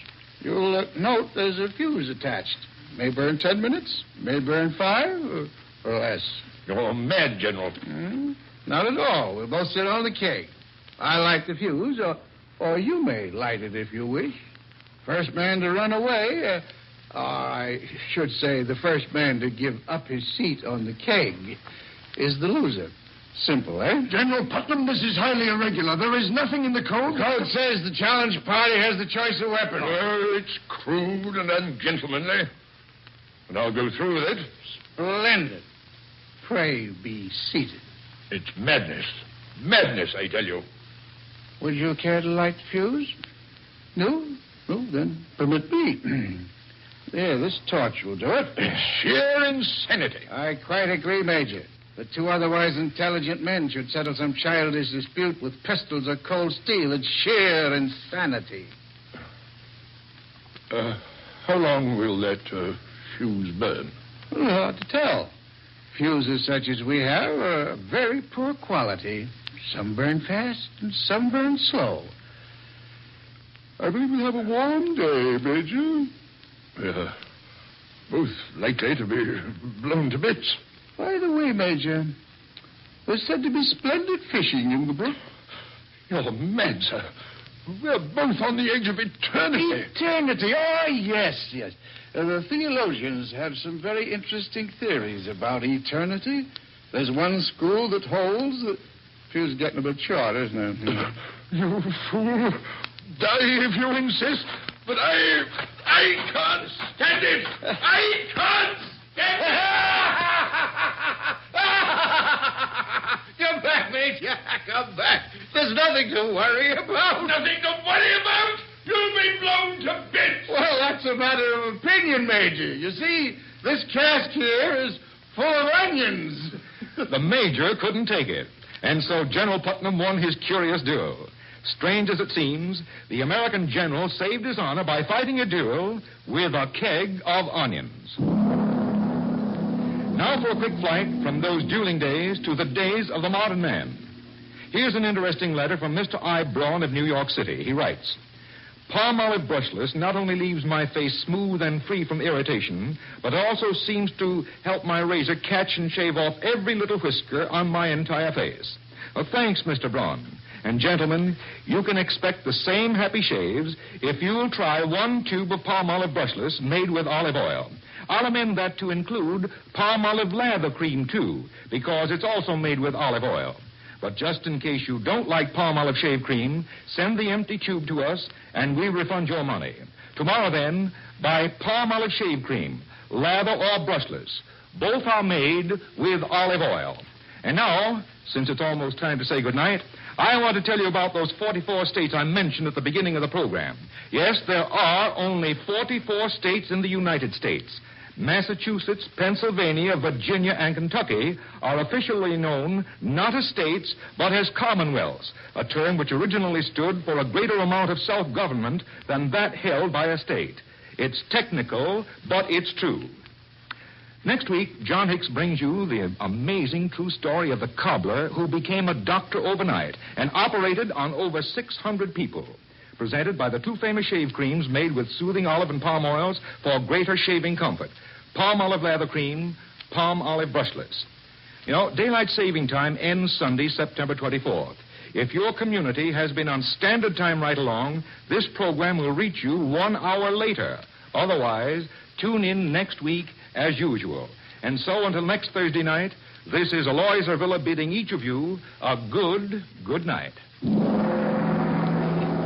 L: You'll note there's a fuse attached. May burn 10 minutes, may burn 5, or less.
P: You're mad, General.
L: Not at all. We'll both sit on the keg. I light the fuse, or you may light it if you wish. First man to run away, I should say the first man to give up his seat on the keg is the loser. Simple, eh?
M: General Putnam, this is highly irregular. There is nothing in the code.
L: The code says the challenge party has the choice of weapon.
P: Well, it's crude and ungentlemanly. And I'll go through with it.
L: Splendid. Pray be seated.
P: It's madness. Madness, I tell you.
L: Would you care to light the fuse? No? Well, then permit me. There, this torch will do it.
P: Sheer insanity.
L: I quite agree, Major. The two otherwise intelligent men should settle some childish dispute with pistols or cold steel. It's sheer insanity.
P: How long will that fuse burn?
L: Well, hard to tell. Fuses such as we have are very poor quality. Some burn fast and some burn slow.
P: I believe we'll have a warm day, Major. Both likely to be blown to bits.
L: By the way, Major, there's said to be splendid fishing in the brook.
P: You're mad, sir. We're both on the edge of eternity.
L: Eternity? Oh, yes. The theologians have some very interesting theories about eternity. There's one school that holds that... Fuse getting a bit short, isn't it?
P: You fool. Die if you insist. But I can't stand it. I can't stand it.
L: Come back, Major. Come back. There's nothing to worry about.
P: Nothing to worry about? You'll be blown to bits.
L: Well, that's a matter of opinion, Major. You see, this cask here is full of onions.
I: The Major couldn't take it, and so General Putnam won his curious duel. Strange as it seems, the American general saved his honor by fighting a duel with a keg of onions. Now for a quick flight from those dueling days to the days of the modern man. Here's an interesting letter from Mr. I. Braun of New York City. He writes, Palm olive brushless not only leaves my face smooth and free from irritation, but also seems to help my razor catch and shave off every little whisker on my entire face. Well, thanks, Mr. Braun. And, gentlemen, you can expect the same happy shaves if you'll try 1 tube of palm olive brushless made with olive oil. I'll amend that to include palm olive lather cream, too, because it's also made with olive oil. But just in case you don't like palm olive shave cream, send the empty tube to us, and we refund your money. Tomorrow, then, buy palm olive shave cream, lather or brushless. Both are made with olive oil. And now, since it's almost time to say goodnight, I want to tell you about those 44 states I mentioned at the beginning of the program. Yes, there are only 44 states in the United States. Massachusetts, Pennsylvania, Virginia, and Kentucky are officially known not as states, but as commonwealths, a term which originally stood for a greater amount of self-government than that held by a state. It's technical, but it's true. Next week, John Hicks brings you the amazing true story of the cobbler who became a doctor overnight and operated on over 600 people. Presented by the two famous shave creams made with soothing olive and palm oils for greater shaving comfort. Palm olive lather cream, palm olive brushless. You know, daylight saving time ends Sunday, September 24th. If your community has been on standard time right along, this program will reach you 1 hour later. Otherwise, tune in next week as usual. And so until next Thursday night, this is Aloys Ervilla bidding each of you a good night.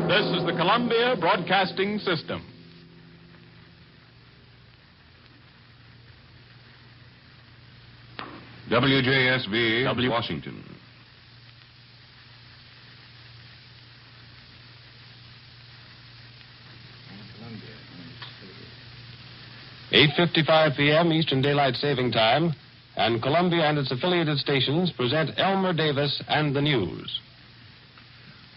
G: This is the Columbia Broadcasting System.
H: WJSV, Washington.
Q: (8:55 p.m. Eastern Daylight Saving Time), and Columbia and its affiliated stations present Elmer Davis and the news.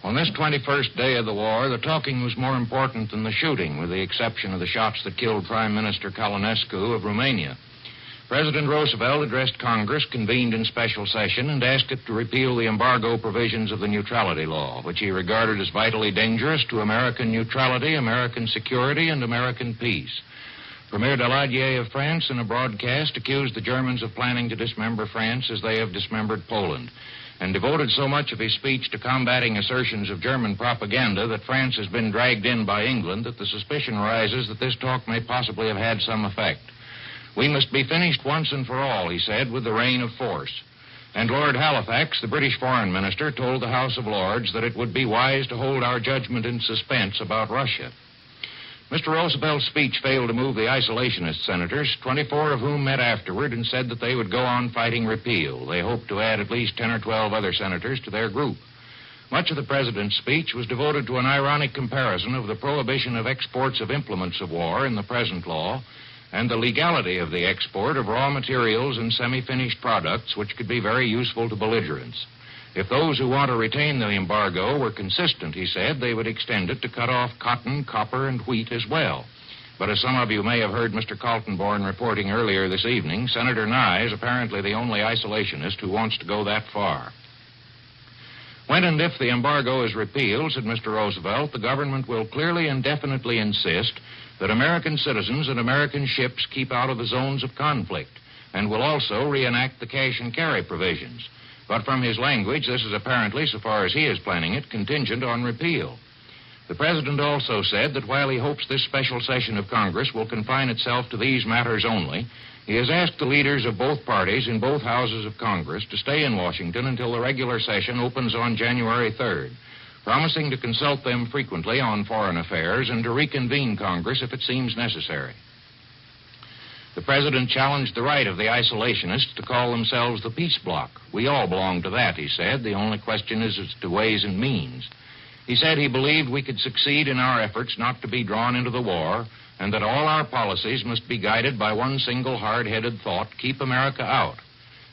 R: On this 21st day of the war, the talking was more important than the shooting, with the exception of the shots that killed Prime Minister Călinescu of Romania. President Roosevelt addressed Congress, convened in special session, and asked it to repeal the embargo provisions of the neutrality law, which he regarded as vitally dangerous to American neutrality, American security, and American peace. Premier Daladier of France, in a broadcast, accused the Germans of planning to dismember France as they have dismembered Poland, and devoted so much of his speech to combating assertions of German propaganda that France has been dragged in by England that the suspicion rises that this talk may possibly have had some effect. We must be finished once and for all, he said, with the reign of force. And Lord Halifax, the British Foreign Minister, told the House of Lords that it would be wise to hold our judgment in suspense about Russia. Mr. Roosevelt's speech failed to move the isolationist senators, 24 of whom met afterward and said that they would go on fighting repeal. They hoped to add at least 10 or 12 other senators to their group. Much of the president's speech was devoted to an ironic comparison of the prohibition of exports of implements of war in the present law and the legality of the export of raw materials and semi-finished products which could be very useful to belligerents. If those who want to retain the embargo were consistent, he said, they would extend it to cut off cotton, copper, and wheat as well. But as some of you may have heard Mr. Kaltenborn reporting earlier this evening, Senator Nye is apparently the only isolationist who wants to go that far. When and if the embargo is repealed, said Mr. Roosevelt, the government will clearly and definitely insist that American citizens and American ships keep out of the zones of conflict, and will also reenact the cash and carry provisions. But from his language, this is apparently, so far as he is planning it, contingent on repeal. The president also said that while he hopes this special session of Congress will confine itself to these matters only, he has asked the leaders of both parties in both houses of Congress to stay in Washington until the regular session opens on January 3rd, promising to consult them frequently on foreign affairs and to reconvene Congress if it seems necessary. The president challenged the right of the isolationists to call themselves the peace bloc. We all belong to that, he said. The only question is as to ways and means. He said he believed we could succeed in our efforts not to be drawn into the war, and that all our policies must be guided by one single hard-headed thought, keep America out.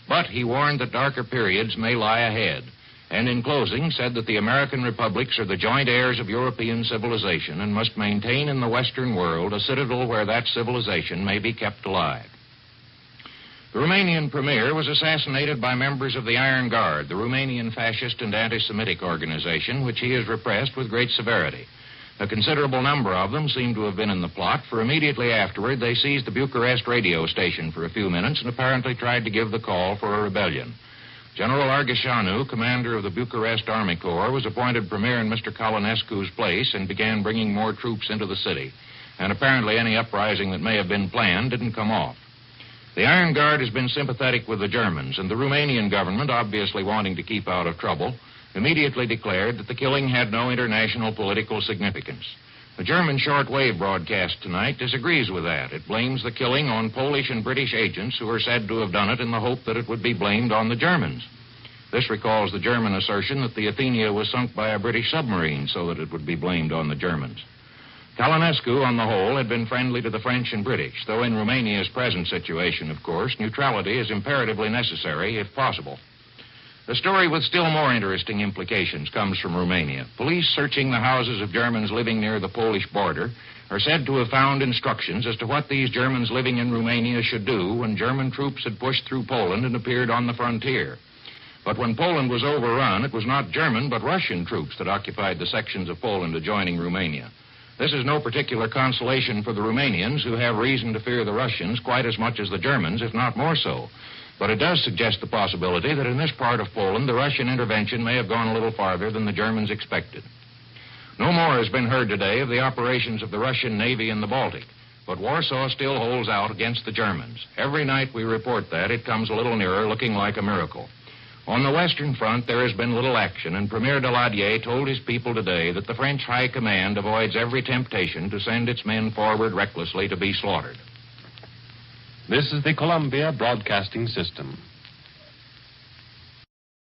R: But he warned that darker periods may lie ahead, and in closing said that the American republics are the joint heirs of European civilization and must maintain in the Western world a citadel where that civilization may be kept alive. The Romanian premier was assassinated by members of the Iron Guard, the Romanian fascist and anti-Semitic organization, which he has repressed with great severity. A considerable number of them seem to have been in the plot, for immediately afterward they seized the Bucharest radio station for a few minutes and apparently tried to give the call for a rebellion. General Argheșanu, commander of the Bucharest Army Corps, was appointed premier in Mr. Călinescu's place and began bringing more troops into the city. And apparently any uprising that may have been planned didn't come off. The Iron Guard has been sympathetic with the Germans, and the Romanian government, obviously wanting to keep out of trouble, immediately declared that the killing had no international political significance. The German shortwave broadcast tonight disagrees with that. It blames the killing on Polish and British agents who are said to have done it in the hope that it would be blamed on the Germans. This recalls the German assertion that the Athenia was sunk by a British submarine so that it would be blamed on the Germans. Calonescu, on the whole, had been friendly to the French and British, though in Romania's present situation, of course, neutrality is imperatively necessary if possible. The story with still more interesting implications comes from Romania. Police searching the houses of Germans living near the Polish border are said to have found instructions as to what these Germans living in Romania should do when German troops had pushed through Poland and appeared on the frontier. But when Poland was overrun, it was not German but Russian troops that occupied the sections of Poland adjoining Romania. This is no particular consolation for the Romanians, who have reason to fear the Russians quite as much as the Germans, if not more so. But it does suggest the possibility that in this part of Poland, the Russian intervention may have gone a little farther than the Germans expected. No more has been heard today of the operations of the Russian Navy in the Baltic, but Warsaw still holds out against the Germans. Every night we report that, it comes a little nearer, looking like a miracle. On the Western Front, there has been little action, and Premier Daladier told his people today that the French High Command avoids every temptation to send its men forward recklessly to be slaughtered.
Q: This is the Columbia Broadcasting System.